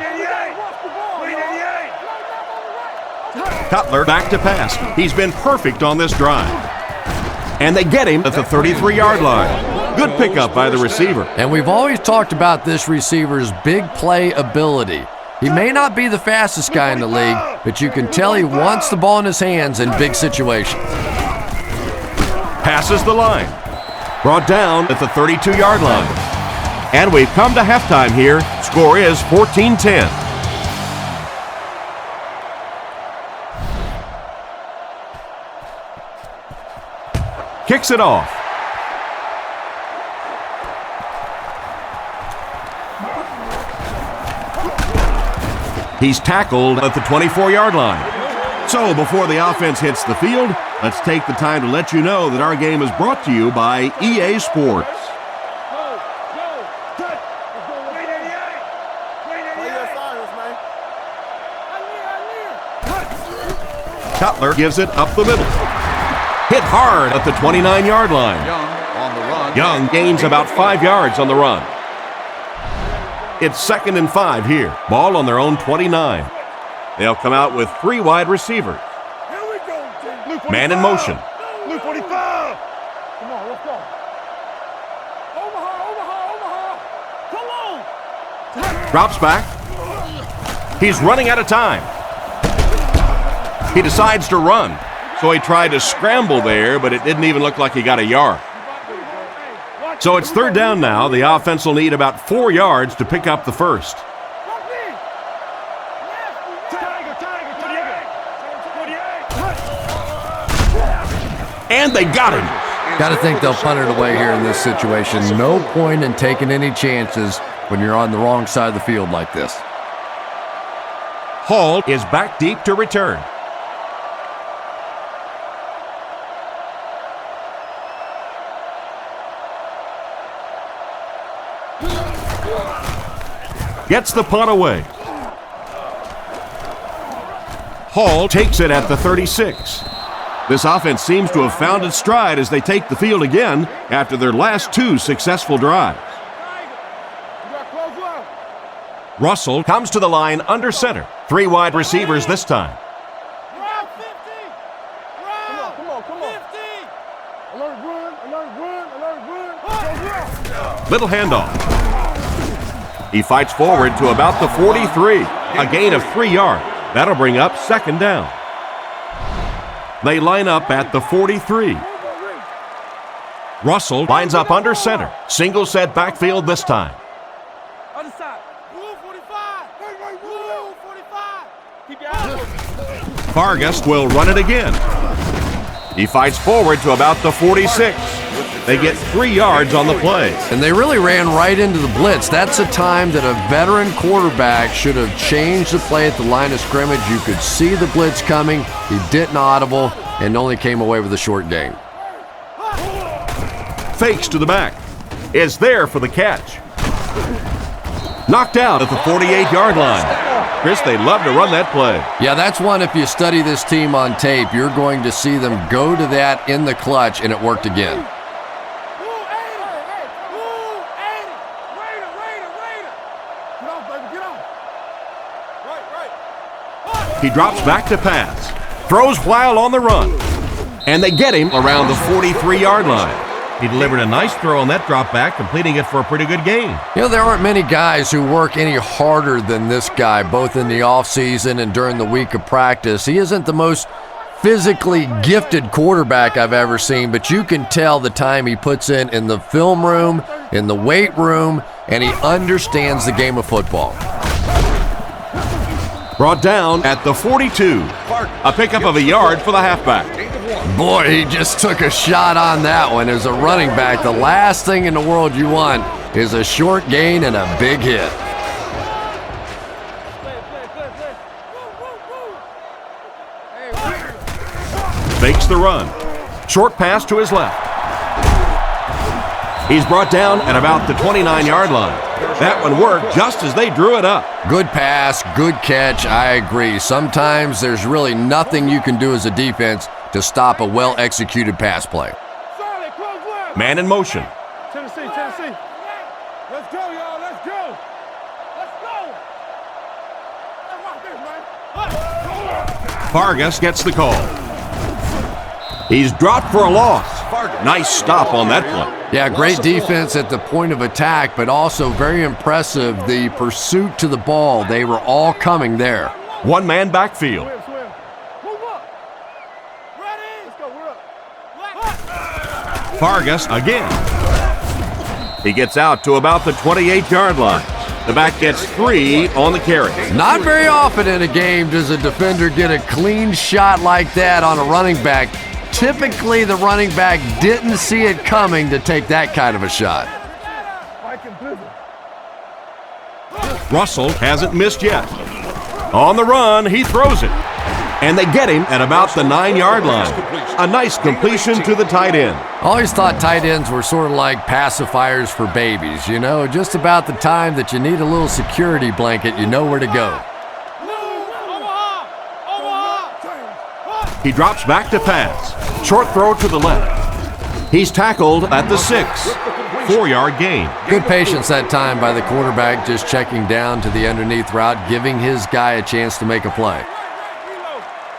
Cutler back to pass. He's been perfect on this drive. And they get him at the 33-yard line. Good pickup by the receiver. And we've always talked about this receiver's big play ability. He may not be the fastest guy in the league, but you can tell he wants the ball in his hands in big situations. Passes the line. Brought down at the 32-yard line. And we've come to halftime here. Score is 14-10. Kicks it off. He's tackled at the 24-yard line. So before the offense hits the field, let's take the time to let you know that our game is brought to you by EA Sports. Cutler gives it up the middle. Hit hard at the 29-yard line. Young gains about 5 yards on the run. It's 2nd and 5 here. Ball on their own 29. They'll come out with 3 wide receivers. Man in motion. Blue 45. Come on, let's go. Omaha. Come on. Drops back. He's running out of time. He decides to run. So he tried to scramble there, but it didn't even look like he got a yard. So it's 3rd down now. The offense will need about 4 yards to pick up the first. And they got him. Got to think they'll punt it away here in this situation. No point in taking any chances when you're on the wrong side of the field like this. Hall is back deep to return. Gets the punt away. Hall takes it at the 36. This offense seems to have found its stride as they take the field again after their last 2 successful drives. Russell comes to the line under center. 3 wide receivers this time. Little handoff. He fights forward to about the 43, a gain of 3 yards. That'll bring up 2nd down. They line up at the 43. Russell lines up under center. Single set backfield this time. Other side. Blue 45. Blue 45. Keep your eyes. Vargas will run it again. He fights forward to about the 46. They get 3 yards on the play. And they really ran right into the blitz. That's a time that a veteran quarterback should have changed the play at the line of scrimmage. You could see the blitz coming. He didn't audible and only came away with a short gain. Fakes to the back. Is there for the catch. Knocked out at the 48-yard line. Chris, they love to run that play. Yeah, that's one, if you study this team on tape, you're going to see them go to that in the clutch, and it worked again. He drops back to pass. Throws while on the run. And they get him around the 43-yard line. He delivered a nice throw on that drop back, completing it for a pretty good gain. You know, there aren't many guys who work any harder than this guy, both in the offseason and during the week of practice. He isn't the most physically gifted quarterback I've ever seen, but you can tell the time he puts in the film room, in the weight room, and he understands the game of football. Brought down at the 42. A pickup of a yard for the halfback. Boy, he just took a shot on that one. As a running back, the last thing in the world you want is a short gain and a big hit. Fakes the run. Short pass to his left. He's brought down at about the 29-yard line. That one worked just as they drew it up. Good pass, good catch, I agree. Sometimes there's really nothing you can do as a defense to stop a well-executed pass play. Man in motion. Tennessee. Let's go, y'all. Let's go. Vargas gets the call. He's dropped for a loss. Nice stop on that play. Yeah, great defense at the point of attack, but also very impressive the pursuit to the ball. They were all coming there. One-man backfield. Vargas again. He gets out to about the 28-yard line. The back gets 3 on the carry. Not very often in a game does a defender get a clean shot like that on a running back. Typically, the running back didn't see it coming to take that kind of a shot. Russell hasn't missed yet. On the run, he throws it. And they get him at about the 9-yard line. A nice completion to the tight end. I always thought tight ends were sort of like pacifiers for babies. You know, just about the time that you need a little security blanket, you know where to go. He drops back to pass. Short throw to the left. He's tackled at the 6. 4-yard gain. Good patience that time by the quarterback, just checking down to the underneath route, giving his guy a chance to make a play.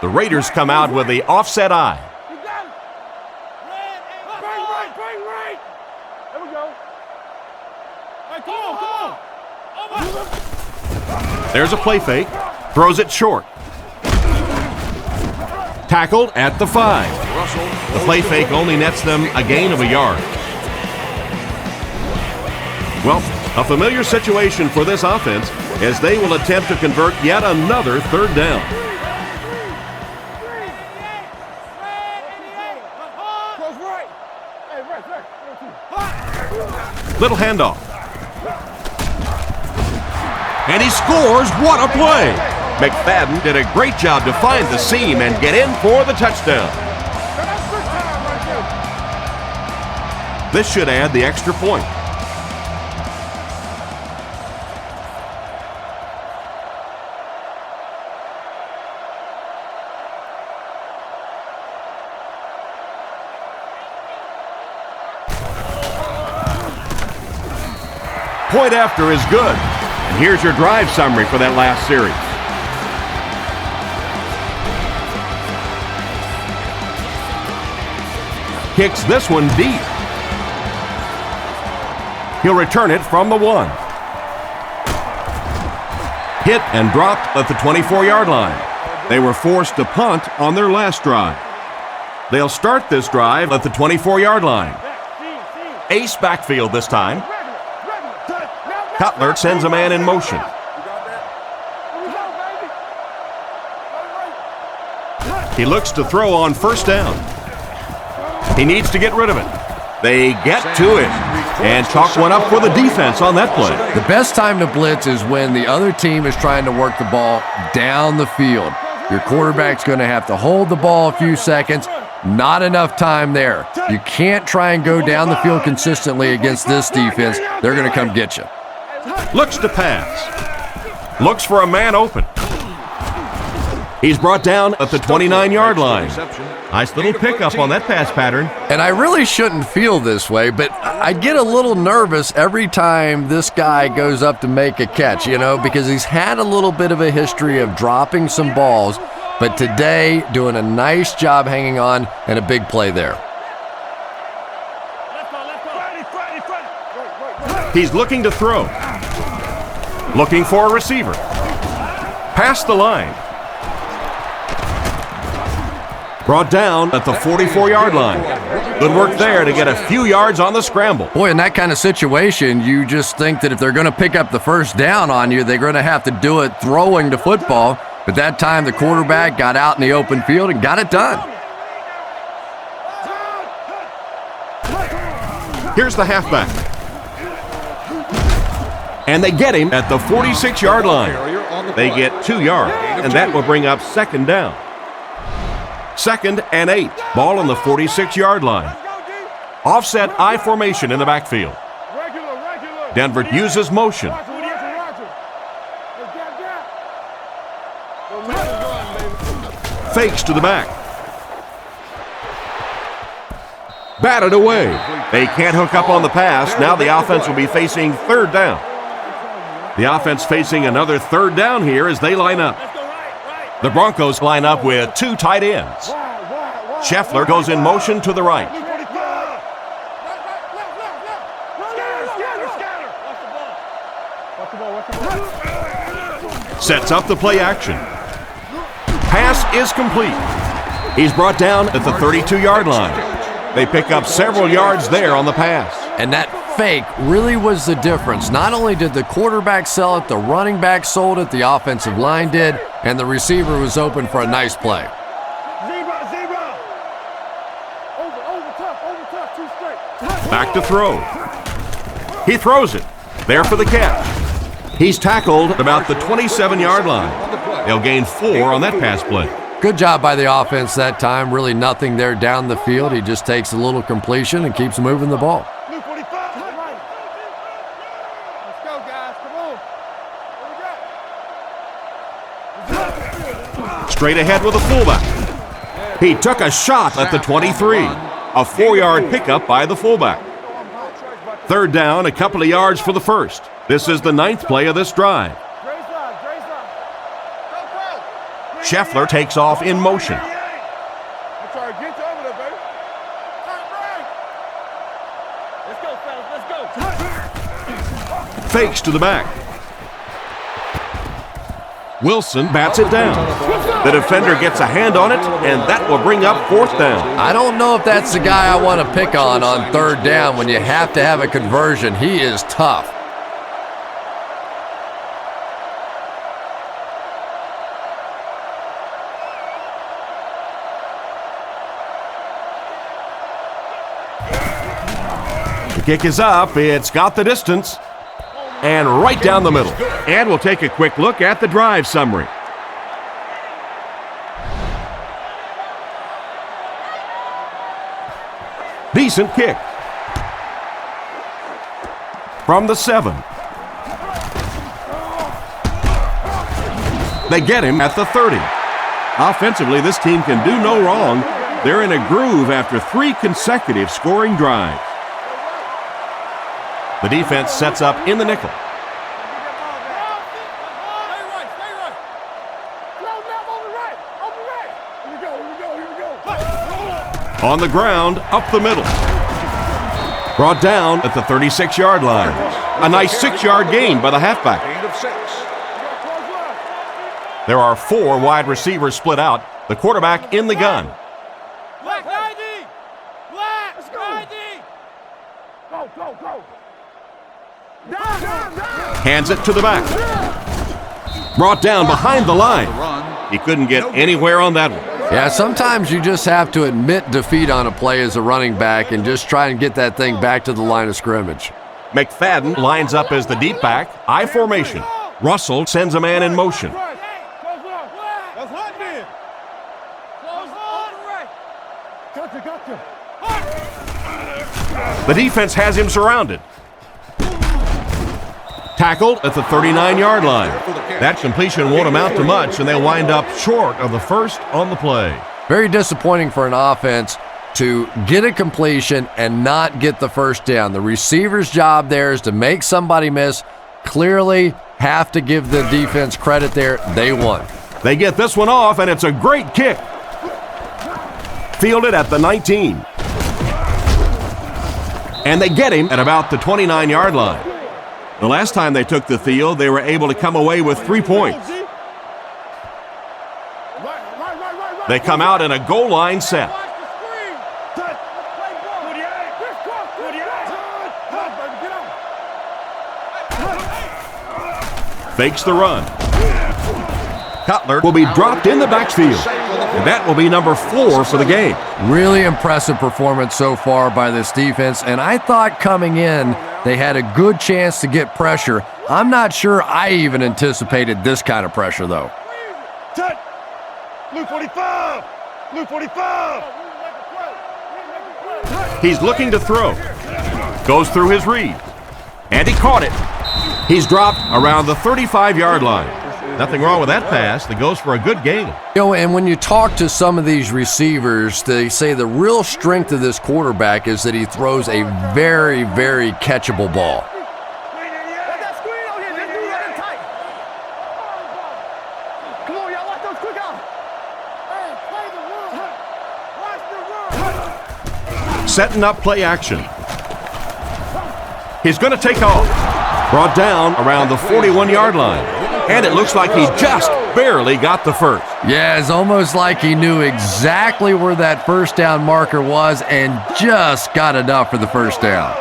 The Raiders come out with the offset eye. There we go. Hey, come on. There's a play fake. Throws it short. Tackled at the 5. The play fake only nets them a gain of a yard. Well, a familiar situation for this offense as they will attempt to convert yet another third down. Little handoff. And he scores. What a play! McFadden did a great job to find the seam and get in for the touchdown. This should add the extra point. Point after is good. And here's your drive summary for that last series. Kicks this one deep. He'll return it from the 1. Hit and dropped at the 24-yard line. They were forced to punt on their last drive. They'll start this drive at the 24-yard line. Ace backfield this time. Cutler sends a man in motion. He looks to throw on first down. He needs to get rid of it. They get to it and chalk one up for the defense on that play. The best time to blitz is when the other team is trying to work the ball down the field. Your quarterback's going to have to hold the ball a few seconds. Not enough time there. You can't try and go down the field consistently against this defense. They're going to come get you. Looks to pass. Looks for a man open. He's brought down at the 29-yard line. Nice little pickup on that pass pattern. And I really shouldn't feel this way, but I get a little nervous every time this guy goes up to make a catch, because he's had a little bit of a history of dropping some balls, but today doing a nice job hanging on and a big play there. He's looking to throw. Looking for a receiver. Past the line. Brought down at the 44-yard line. Good work there to get a few yards on the scramble. Boy, in that kind of situation, you just think that if they're going to pick up the first down on you, they're going to have to do it throwing the football. But that time, the quarterback got out in the open field and got it done. Here's the halfback. And they get him at the 46-yard line. They get 2 yards, and that will bring up second down. 2nd and 8. Ball on the 46-yard line. Offset I formation in the backfield. Denver uses motion. Fakes to the back. Batted away. They can't hook up on the pass. Now the offense will be facing third down. The offense facing another third down here as they line up. The Broncos line up with 2 tight ends. Scheffler goes in motion to the right. Sets up the play action. Pass is complete. He's brought down at the 32-yard line. They pick up several yards there on the pass. And that fake really was the difference. Not only did the quarterback sell it, the running back sold it, the offensive line did, and the receiver was open for a nice play. Back to throw. He throws it. There for the catch. He's tackled about the 27-yard line. They'll gain 4 on that pass play. Good job by the offense that time. Really nothing there down the field. He just takes a little completion and keeps moving the ball. Straight ahead with a fullback. He took a shot at the 23. A 4-yard pickup by the fullback. Third down, a couple of yards for the first. This is the 9th play of this drive. Scheffler takes off in motion. Fakes to the back. Wilson bats it down. The defender gets a hand on it, and that will bring up 4th down. I don't know if that's the guy I want to pick on third down when you have to have a conversion. He is tough. The kick is up. It's got the distance. And right down the middle. And we'll take a quick look at the drive summary. Decent kick. From the 7. They get him at the 30. Offensively, this team can do no wrong. They're in a groove after 3 consecutive scoring drives. The defense sets up in the nickel. On the ground, up the middle. Brought down at the 36-yard line. A nice 6-yard gain by the halfback. There are 4 wide receivers split out. The quarterback in the gun. Black ID! Black ID! Go, go, go! Hands it to the back. Brought down behind the line. He couldn't get anywhere on that one. Yeah, sometimes you just have to admit defeat on a play as a running back and just try and get that thing back to the line of scrimmage. McFadden lines up as the deep back, I formation. Russell sends a man in motion. The defense has him surrounded. Tackled at the 39-yard line. That completion won't amount to much, and they'll wind up short of the first on the play. Very disappointing for an offense to get a completion and not get the first down. The receiver's job there is to make somebody miss. Clearly have to give the defense credit there. They won. They get this one off, and it's a great kick. Fielded at the 19. And they get him at about the 29-yard line. The last time they took the field, they were able to come away with 3 points. They come out in a goal line set. Fakes the run. Cutler will be dropped in the backfield, and that will be number 4 for the game. Really impressive performance so far by this defense, and I thought coming in they had a good chance to get pressure. I'm not sure I even anticipated this kind of pressure, though. Blue 45! Blue 45! He's looking to throw. Goes through his read. And he caught it. He's dropped around the 35-yard line. Nothing wrong with that pass. That goes for a good gain. You know, and when you talk to some of these receivers, they say the real strength of this quarterback is that he throws a very, very catchable ball. Setting up play action. He's going to take off. Brought down around the 41-yard line. And it looks like he just barely got the first. Yeah, it's almost like he knew exactly where that first down marker was and just got enough for the first down.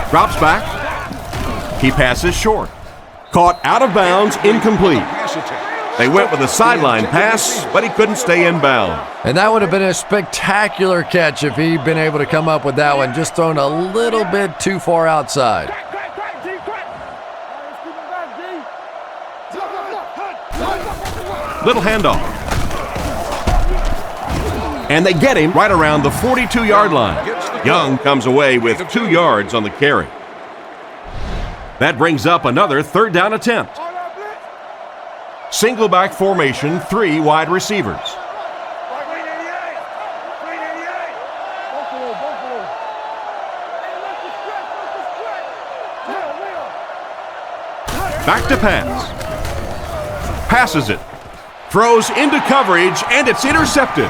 Drops back. He passes short. Caught out of bounds, incomplete. They went with a sideline pass, but he couldn't stay in bounds. And that would have been a spectacular catch if he'd been able to come up with that one, just thrown a little bit too far outside. Little handoff. And they get him right around the 42-yard line. Young comes away with 2 yards on the carry. That brings up another third down attempt. Single back formation, 3 wide receivers. Back to pass. Passes it. Throws into coverage, and it's intercepted.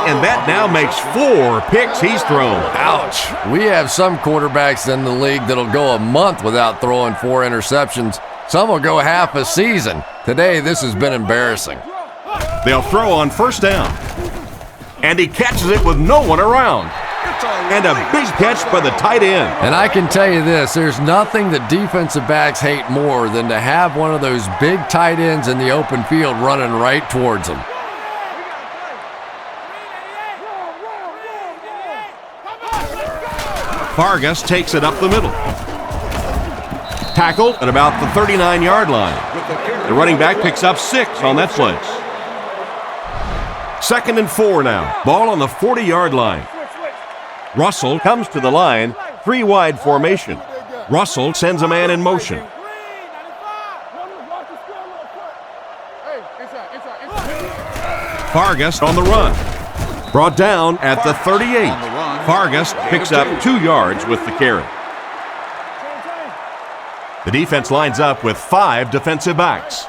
And that now makes 4 picks he's thrown. Ouch. We have some quarterbacks in the league that'll go a month without throwing 4 interceptions. Some will go half a season. Today, this has been embarrassing. They'll throw on first down. And he catches it with no one around. And a big catch by the tight end. And I can tell you this, there's nothing that defensive backs hate more than to have one of those big tight ends in the open field running right towards them. Vargas takes it up the middle. Tackled at about the 39-yard line. The running back picks up 6 on that play. 2nd and 4 now. Ball on the 40-yard line. Russell comes to the line, 3 wide formation. Russell sends a man in motion. Vargas on the run. Brought down at the 38. Vargas picks up 2 yards with the carry. The defense lines up with 5 defensive backs.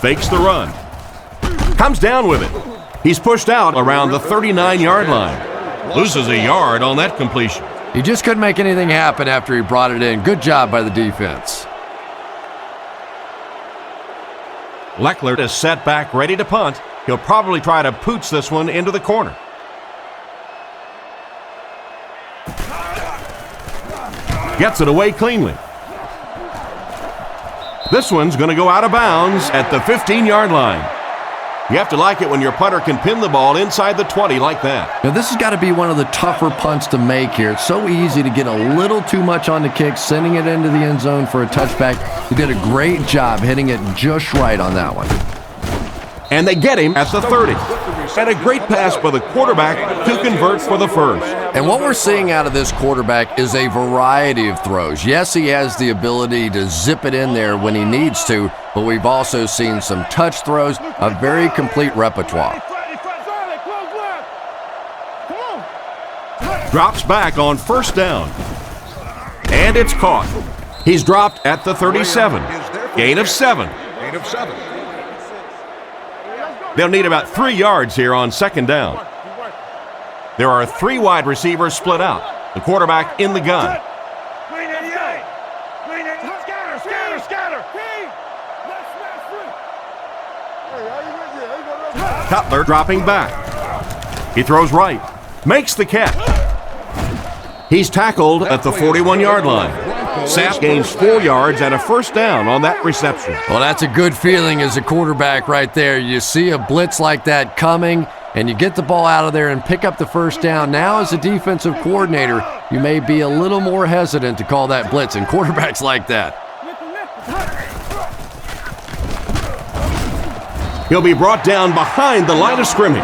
Fakes the run. Comes down with it. He's pushed out around the 39-yard line. Loses a yard on that completion. He just couldn't make anything happen after he brought it in. Good job by the defense. Leckler is set back, ready to punt. He'll probably try to pooch this one into the corner. Gets it away cleanly. This one's going to go out of bounds at the 15-yard line. You have to like it when your punter can pin the ball inside the 20 like that. Now, this has got to be one of the tougher punts to make here. It's so easy to get a little too much on the kick, sending it into the end zone for a touchback. He did a great job hitting it just right on that one. And they get him at the 30. And a great pass by the quarterback to convert for the first. And what we're seeing out of this quarterback is a variety of throws. Yes, he has the ability to zip it in there when he needs to, but we've also seen some touch throws, a very complete repertoire. Drops back on first down. And it's caught. He's dropped at the 37. Gain of 7. They'll need about 3 yards here on second down. There are 3 wide receivers split out. The quarterback in the gun. Cutler dropping back. He throws right. Makes the catch. He's tackled at the 41-yard line. Sapp gains 4 yards and a first down on that reception. Well, that's a good feeling as a quarterback right there. You see a blitz like that coming, and you get the ball out of there and pick up the first down. Now, as a defensive coordinator, you may be a little more hesitant to call that blitz, and quarterbacks like that. He'll be brought down behind the line of scrimmage.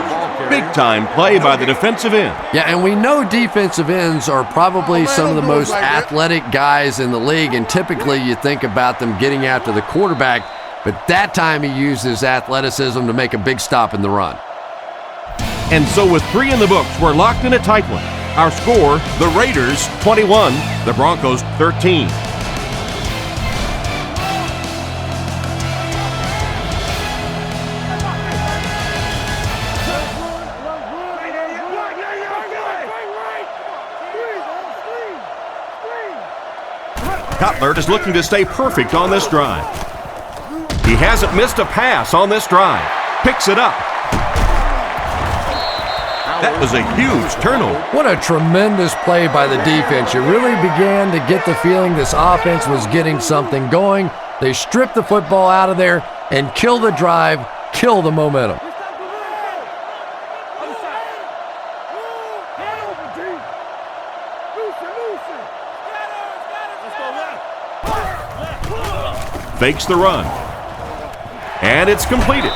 Big-time play by the defensive end. Yeah, and we know defensive ends are probably some of the most athletic guys in the league, and typically you think about them getting after the quarterback, but that time he used his athleticism to make a big stop in the run. And so with 3 in the books, we're locked in a tight one. Our score, the Raiders 21, the Broncos 13. Cutler is looking to stay perfect on this drive. He hasn't missed a pass on this drive. Picks it up. That was a huge turnover. What a tremendous play by the defense. You really began to get the feeling this offense was getting something going. They stripped the football out of there and kill the drive, kill the momentum. Fakes the run. And it's completed.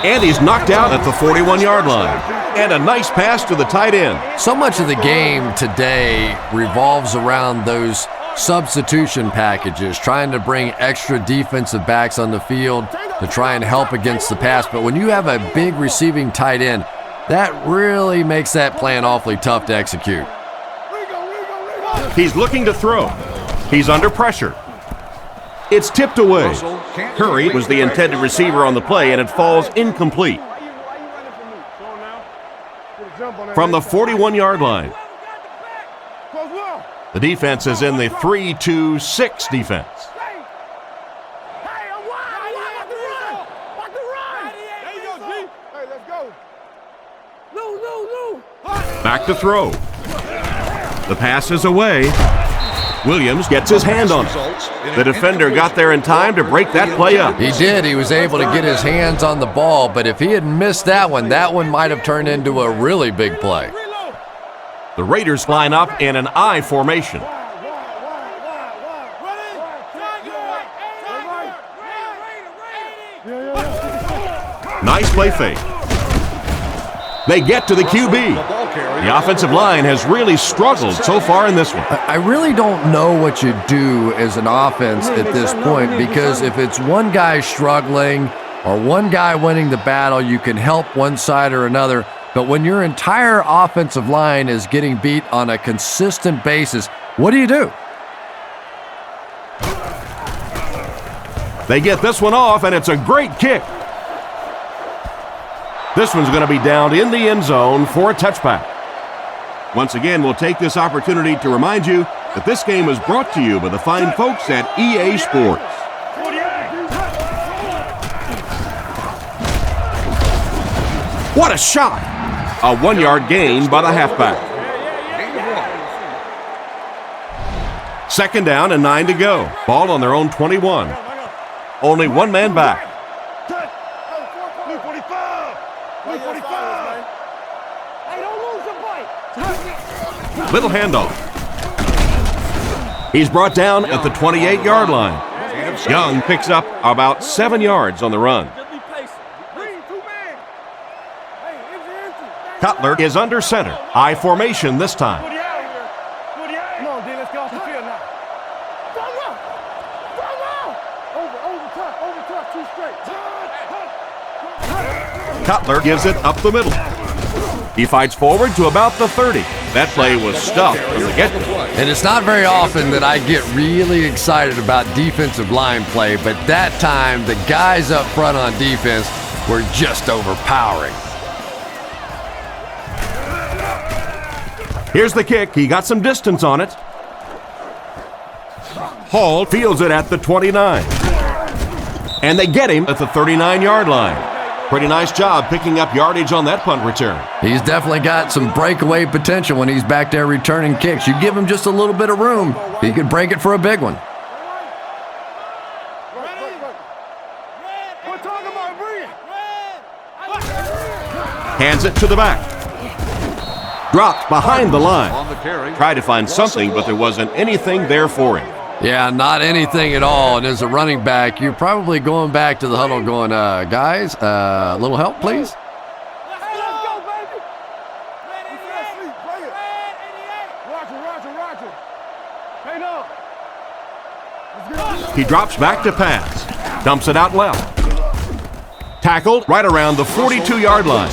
And he's knocked out at the 41-yard line. And a nice pass to the tight end. So much of the game today revolves around those substitution packages, trying to bring extra defensive backs on the field to try and help against the pass. But when you have a big receiving tight end, that really makes that plan awfully tough to execute. He's looking to throw. He's under pressure. It's tipped away. Curry was the intended receiver on the play, and it falls incomplete. From the 41-yard line. The defense is in the 3-2-6 defense. Back to throw. The pass is away. Williams gets his hand on it. The defender got there in time to break that play up. He did. He was able to get his hands on the ball, but if he had missed that one might have turned into a really big play. The Raiders line up in an I formation. Nice play fake. They get to the QB. The offensive line has really struggled so far in this one. I really don't know what you do as an offense at this point, because if it's one guy struggling or one guy winning the battle, you can help one side or another. But when your entire offensive line is getting beat on a consistent basis, what do? They get this one off, and it's a great kick. This one's going to be down in the end zone for a touchback. Once again, we'll take this opportunity to remind you that this game is brought to you by the fine folks at EA Sports. What a shot! A 1-yard gain by the halfback. Second down and 9 to go. Ball on their own 21. Only one man back. Blue 45. Blue 45. Hey, don't lose your bite. Little handoff. He's brought down at the 28-yard line. Young picks up about 7 yards on the run. Cutler is under center. I formation this time. Come on, D, let's go off the field now. Over top, two straight. Cutler gives it up the middle. He fights forward to about the 30. That play was stuffed from the get-go. And it's not very often that I get really excited about defensive line play, but that time the guys up front on defense were just overpowering. Here's the kick. He got some distance on it. Hall fields it at the 29. And they get him at the 39-yard line. Pretty nice job picking up yardage on that punt return. He's definitely got some breakaway potential when he's back there returning kicks. You give him just a little bit of room, he could break it for a big one. Hands it to the back. Dropped behind the line. Tried to find something, but there wasn't anything there for him. Yeah, not anything at all. And as a running back, you're probably going back to the huddle going, guys, a little help, please? He drops back to pass. Dumps it out left. Tackled right around the 42-yard line.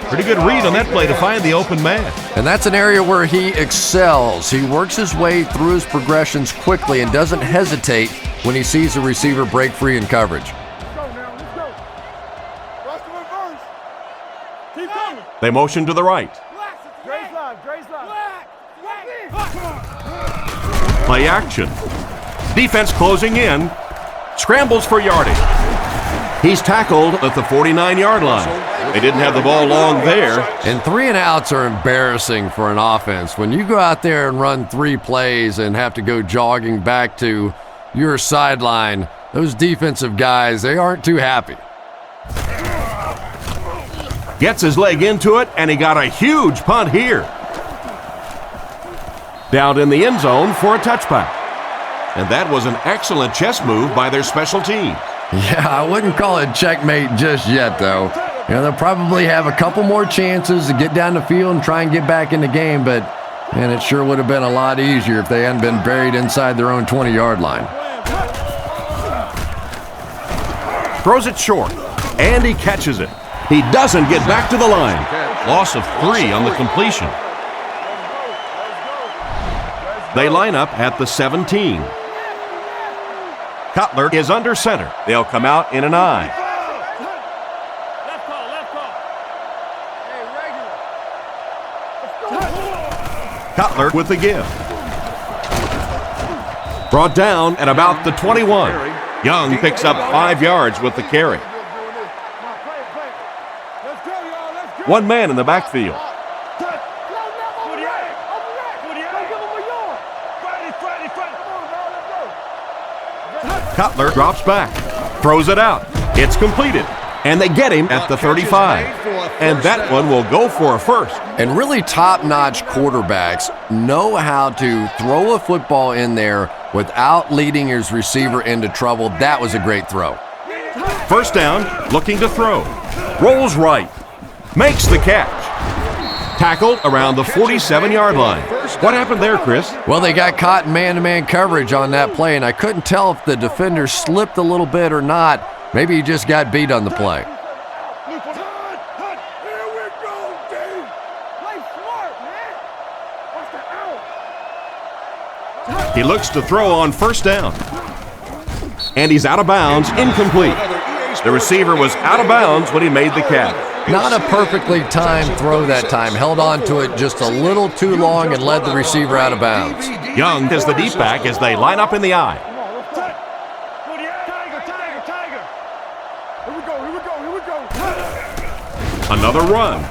Pretty good read on that play to find the open man. And that's an area where he excels. He works his way through his progressions quickly and doesn't hesitate when he sees a receiver break free in coverage. They motion to the right. Play action. Defense closing in. Scrambles for yardage. He's tackled at the 49-yard line. They didn't have the ball long there. And 3 and outs are embarrassing for an offense. When you go out there and run 3 plays and have to go jogging back to your sideline, those defensive guys, they aren't too happy. Gets his leg into it, and he got a huge punt here. Down in the end zone for a touchback. And that was an excellent chess move by their special team. Yeah, I wouldn't call it checkmate just yet, though. You know, they'll probably have a couple more chances to get down the field and try and get back in the game, but man, it sure would have been a lot easier if they hadn't been buried inside their own 20-yard line. Throws it short, and he catches it. He doesn't get back to the line. Loss of 3 on the completion. They line up at the 17. Cutler is under center. They'll come out in an I. Cutler with the give. Brought down at about the 21. Young picks up 5 yards with the carry. 1 man in the backfield. Cutler drops back, throws it out. It's completed, and they get him at the 35. And that one will go for a first. And really top-notch quarterbacks know how to throw a football in there without leading his receiver into trouble. That was a great throw. First down, looking to throw. Rolls right, makes the catch. Tackled around the 47-yard line. What happened there, Chris? Well, they got caught in man-to-man coverage on that play, and I couldn't tell if the defender slipped a little bit or not. Maybe he just got beat on the play. He looks to throw on first down. And he's out of bounds, incomplete. The receiver was out of bounds when he made the catch. Not a perfectly timed throw that time. Held on to it just a little too long and led the receiver out of bounds. Young is the deep back as they line up in the I. Another run.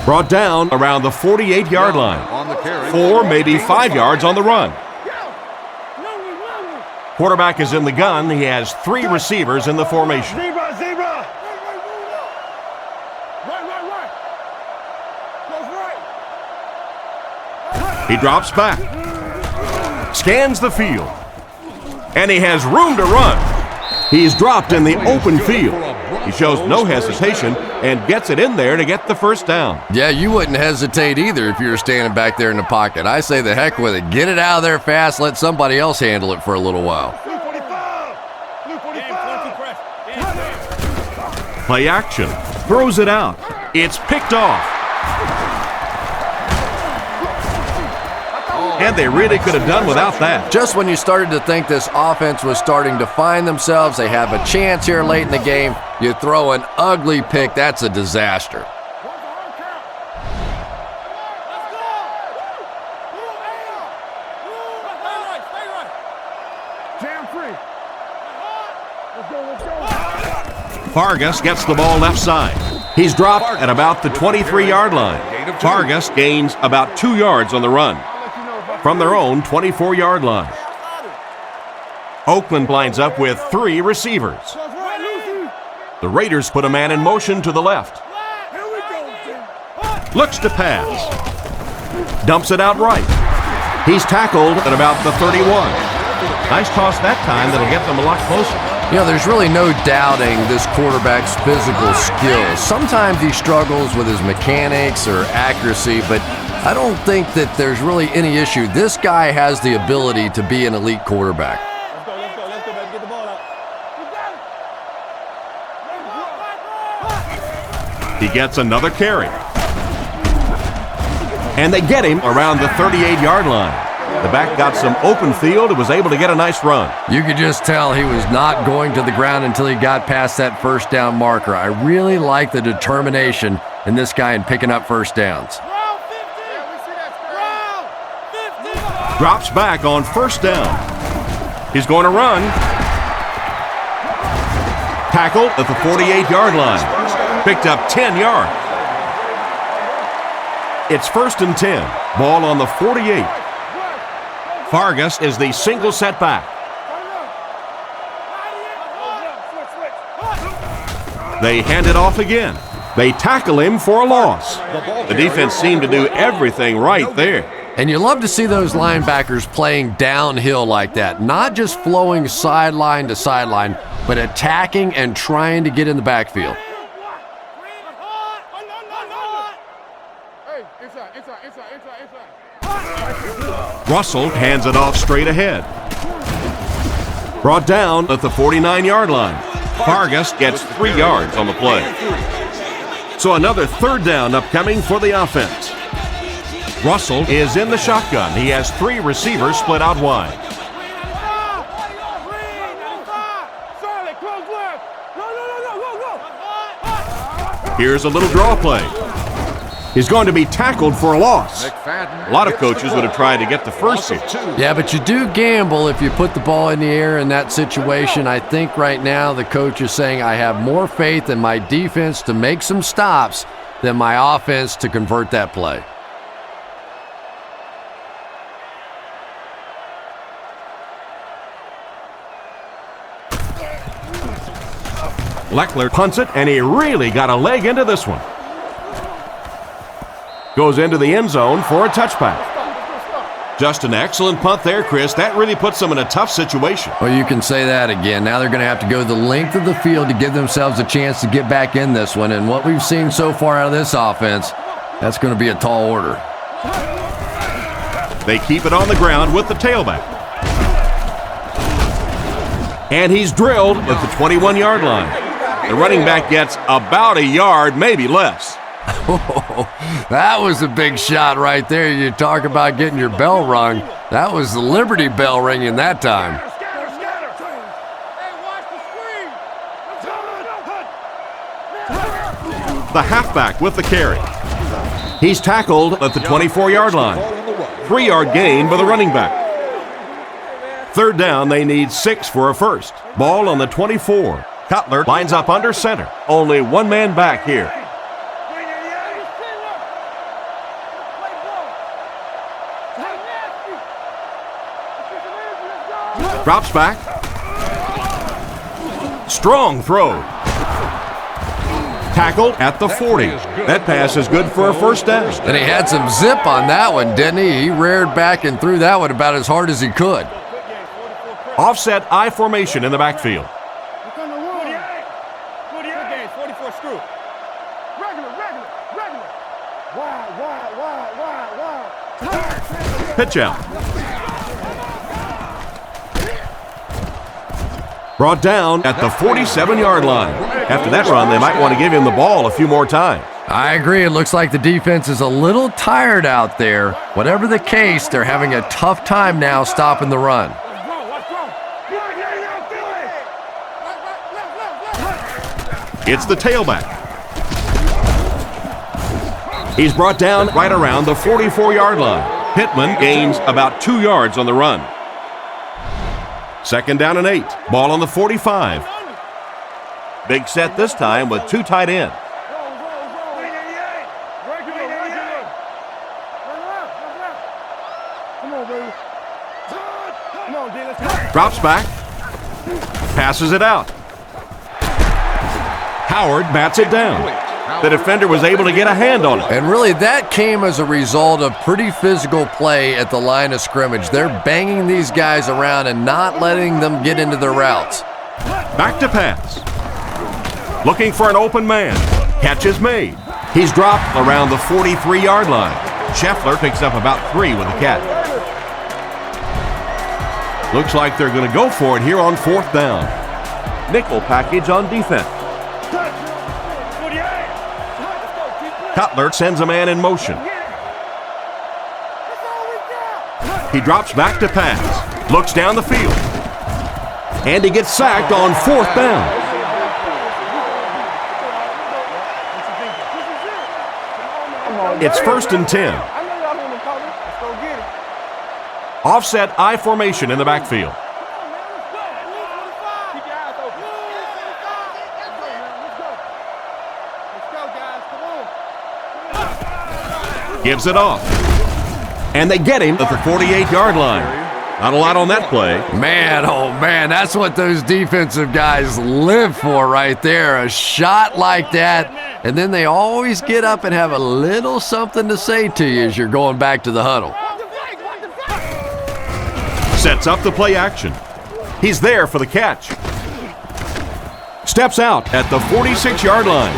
Brought down around the 48-yard line. 4, maybe 5 yards on the run. Quarterback is in the gun. He has 3 receivers in the formation. Zebra, zebra. Right. Goes right. He drops back, scans the field, and he has room to run. He's dropped in the open field. He shows no hesitation and gets it in there to get the first down. Yeah, you wouldn't hesitate either if you were standing back there in the pocket. I say the heck with it. Get it out of there fast. Let somebody else handle it for a little while. Play action. Throws it out. It's picked off. And they really could have done without that. Just when you started to think this offense was starting to find themselves, they have a chance here late in the game, you throw an ugly pick. That's a disaster. Vargas gets the ball left side. He's dropped at about the 23-yard line. Vargas gains about 2 yards on the run from their own 24-yard line. Oakland lines up with 3 receivers. The Raiders put a man in motion to the left. Looks to pass. Dumps it out right. He's tackled at about the 31. Nice toss that time that'll get them a lot closer. You know, there's really no doubting this quarterback's physical skills. Sometimes he struggles with his mechanics or accuracy, but I don't think that there's really any issue. This guy has the ability to be an elite quarterback. Let's go, baby. Get the ball out. He gets another carry. And they get him around the 38-yard line. The back got some open field and was able to get a nice run. You could just tell he was not going to the ground until he got past that first down marker. I really like the determination in this guy in picking up first downs. Drops back on first down. He's going to run. Tackled at the 48-yard line. Picked up 10 yards. It's 1st and 10. Ball on the 48. Vargas is the single setback. They hand it off again. They tackle him for a loss. The defense seemed to do everything right there. And you love to see those linebackers playing downhill like that, not just flowing sideline to sideline, but attacking and trying to get in the backfield. Russell hands it off straight ahead. Brought down at the 49-yard line. Vargas gets 3 yards on the play. So another 3rd down upcoming for the offense. Russell is in the shotgun. He has 3 receivers split out wide. Here's a little draw play. He's going to be tackled for a loss. A lot of coaches would have tried to get the first here. Yeah, but you do gamble if you put the ball in the air in that situation. I think right now the coach is saying I have more faith in my defense to make some stops than my offense to convert that play. Leckler punts it, and he really got a leg into this one. Goes into the end zone for a touchback. Just an excellent punt there, Chris. That really puts them in a tough situation. Well, you can say that again. Now they're going to have to go the length of the field to give themselves a chance to get back in this one. And what we've seen so far out of this offense, that's going to be a tall order. They keep it on the ground with the tailback. And he's drilled at the 21-yard line. The running back gets about a yard, maybe less. That was a big shot right there. You talk about getting your bell rung. That was the Liberty Bell ringing that time. The halfback with the carry. He's tackled at the 24-yard line. 3-yard gain by the running back. 3rd down, they need 6 for a first. Ball on the 24. Cutler lines up under center. Only one man back here. Drops back. Strong throw. Tackled at the 40. That pass is good for a first down. And he had some zip on that one, didn't he? He reared back and threw that one about as hard as he could. Offset I formation in the backfield. Pitch out. Brought down at the 47-yard line. After that run, they might want to give him the ball a few more times. I agree. It looks like the defense is a little tired out there. Whatever the case, they're having a tough time now stopping the run. It's the tailback. He's brought down right around the 44-yard line. Pittman gains about 2 yards on the run. Second down and 8. Ball on the 45. Big set this time with 2 tight ends. Drops back. Passes it out. Howard bats it down. The defender was able to get a hand on it. And really, that came as a result of pretty physical play at the line of scrimmage. They're banging these guys around and not letting them get into their routes. Back to pass. Looking for an open man. Catch is made. He's dropped around the 43-yard line. Scheffler picks up about 3 with the catch. Looks like they're going to go for it here on 4th down. Nickel package on defense. Cutler sends a man in motion. He drops back to pass. Looks down the field. And he gets sacked on 4th down. It's 1st and 10. Offset I formation in the backfield. Gives it off. And they get him at the 48-yard line. Not a lot on that play. Man, oh man, that's what those defensive guys live for right there. A shot like that, and then they always get up and have a little something to say to you as you're going back to the huddle. Sets up the play action. He's there for the catch. Steps out at the 46-yard line.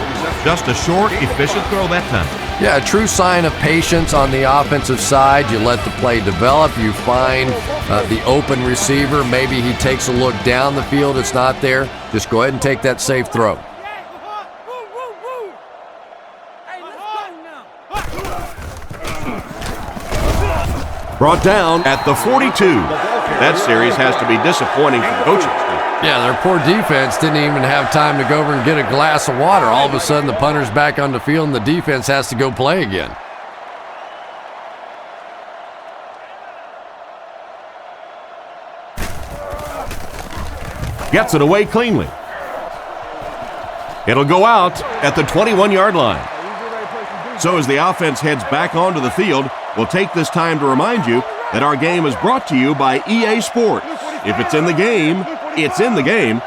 Just a short, efficient throw that time. Yeah, a true sign of patience on the offensive side. You let the play develop. You find the open receiver. Maybe he takes a look down the field. It's not there. Just go ahead and take that safe throw. Brought down at the 42. That series has to be disappointing for coaches. Yeah, their poor defense didn't even have time to go over and get a glass of water. All of a sudden, the punter's back on the field, and the defense has to go play again. Gets it away cleanly. It'll go out at the 21-yard line. So as the offense heads back onto the field, we'll take this time to remind you that our game is brought to you by EA Sports. If it's in the game, it's in the game.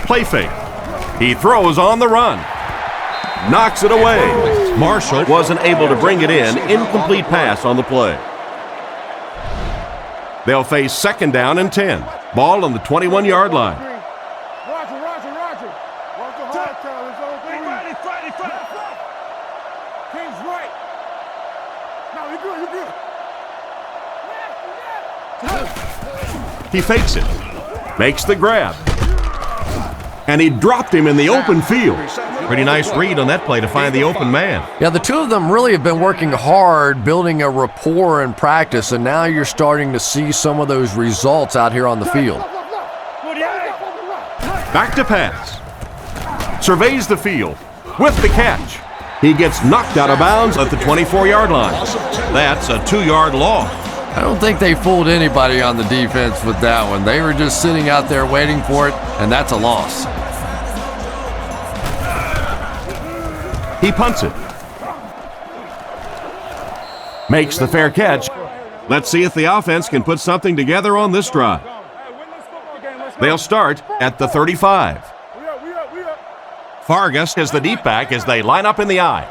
Play fake. He throws on the run. Knocks it away. Marshall wasn't able to bring it in. Incomplete pass on the play. They'll face 2nd down and 10. Ball on the 21-yard line. He fakes it, makes the grab, and he dropped him in the open field. Pretty nice read on that play to find the open man. Yeah, the two of them really have been working hard, building a rapport in practice, and now you're starting to see some of those results out here on the field. Back to pass. Surveys the field with the catch. He gets knocked out of bounds at the 24-yard line. That's a 2-yard loss. I don't think they fooled anybody on the defense with that one. They were just sitting out there waiting for it, and that's a loss. He punts it. Makes the fair catch. Let's see if the offense can put something together on this drive. They'll start at the 35. Vargas is the deep back as they line up in the I.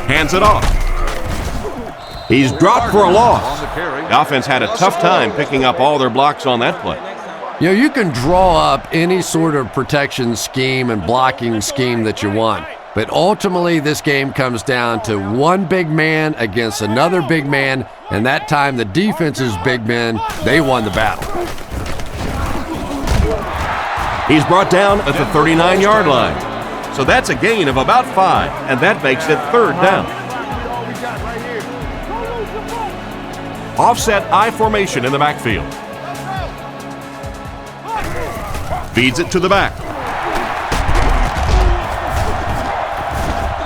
Hands it off. He's dropped for a loss. The offense had a tough time picking up all their blocks on that play. You know, you can draw up any sort of protection scheme and blocking scheme that you want, but ultimately this game comes down to one big man against another big man, and that time the defense's big men, they won the battle. He's brought down at the 39-yard line. So that's a gain of about 5, and that makes it third down. Offset I formation in the backfield. Feeds it to the back.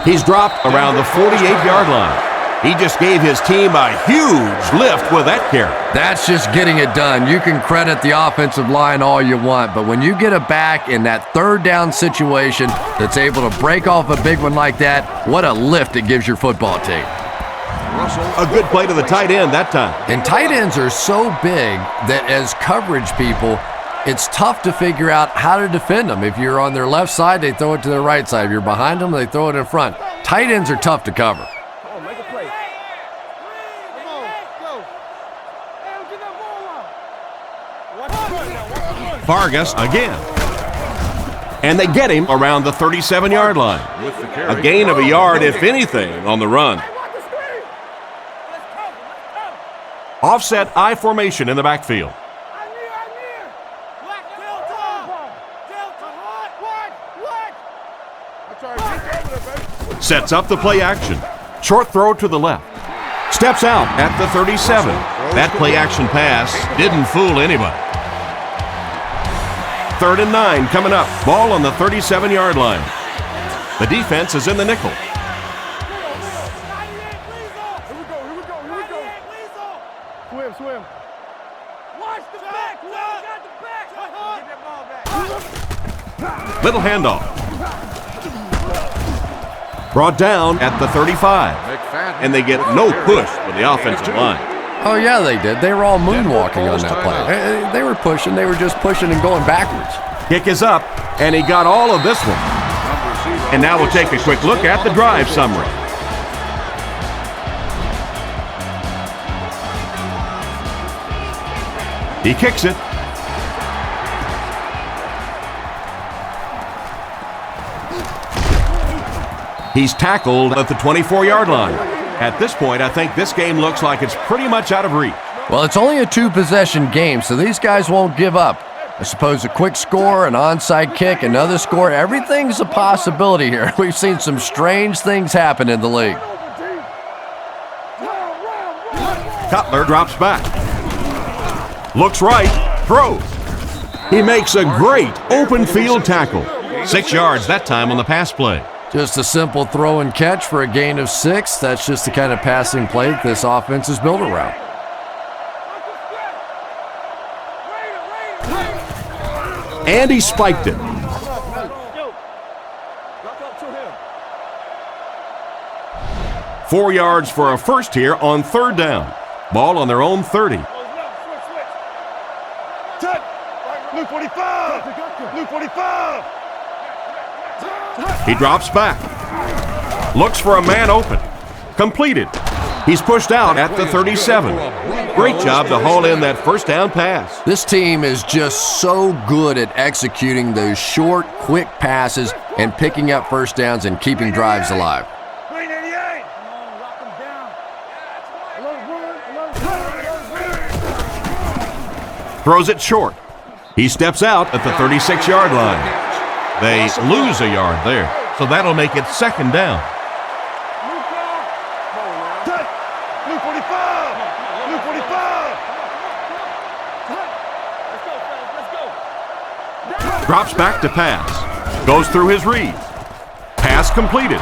He's dropped around the 48-yard line. He just gave his team a huge lift with that carry. That's just getting it done. You can credit the offensive line all you want, but when you get a back in that third down situation that's able to break off a big one like that, what a lift it gives your football team. A good play to the tight end that time. And tight ends are so big that as coverage people, it's tough to figure out how to defend them. If you're on their left side, they throw it to their right side. If you're behind them, they throw it in front. Tight ends are tough to cover. Vargas again. And they get him around the 37-yard line. A gain of a yard, if anything, on the run. Offset I formation in the backfield. Sets up the play action. Short throw to the left. Steps out at the 37. That play action pass didn't fool anybody. 3rd and 9 coming up. Ball on the 37-yard line. The defense is in the nickel. Swim. Watch the back. Got the back. Little handoff. Brought down at the 35. And they get no push with the offensive line. Oh, yeah, they did. They were all moonwalking on that play. They were pushing. They were just pushing and going backwards. Kick is up, and he got all of this one. And now we'll take a quick look at the drive summary. He kicks it. He's tackled at the 24-yard line. At this point, I think this game looks like it's pretty much out of reach. Well, it's only a 2-possession game, so these guys won't give up. I suppose a quick score, an onside kick, another score, everything's a possibility here. We've seen some strange things happen in the league. Cutler drops back. Looks right, throws. He makes a great open field tackle. 6 yards that time on the pass play. Just a simple throw and catch for a gain of 6. That's just the kind of passing play that this offense is built around. And he spiked it. 4 yards for a first here on 3rd down. Ball on their own 30. Blue 45. Blue 45. He drops back. Looks for a man open. Completed. He's pushed out at the 37. Great job to haul in that first down pass. This team is just so good at executing those short, quick passes and picking up first downs and keeping drives alive. Throws it short. He steps out at the 36-yard line. They lose a yard there, so that'll make it 2nd down. Blue 45. Blue 45. Drops back to pass. Goes through his read. Pass completed.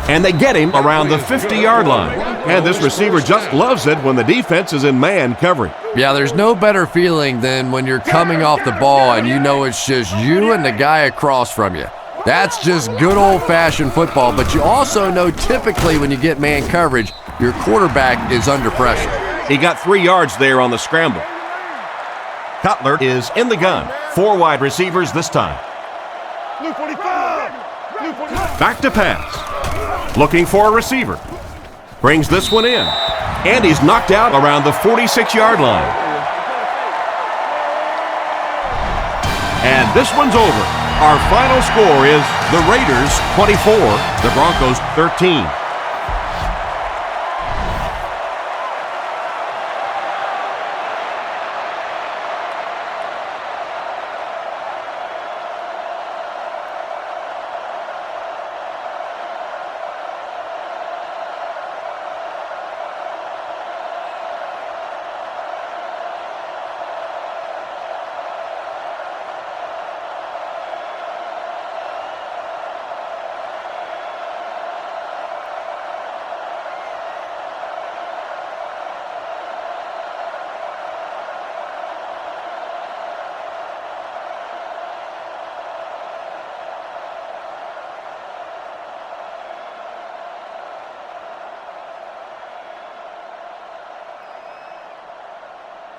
And they get him around the 50-yard line. And this receiver just loves it when the defense is in man covering. Yeah, there's no better feeling than when you're coming off the ball and you know it's just you and the guy across from you. That's just good old-fashioned football, but you also know typically when you get man coverage, your quarterback is under pressure. He got 3 yards there on the scramble. Cutler is in the gun. 4 wide receivers this time. Back to pass. Looking for a receiver. Brings this one in. And he's knocked out around the 46-yard line. And this one's over. Our final score is the Raiders 24, the Broncos 13.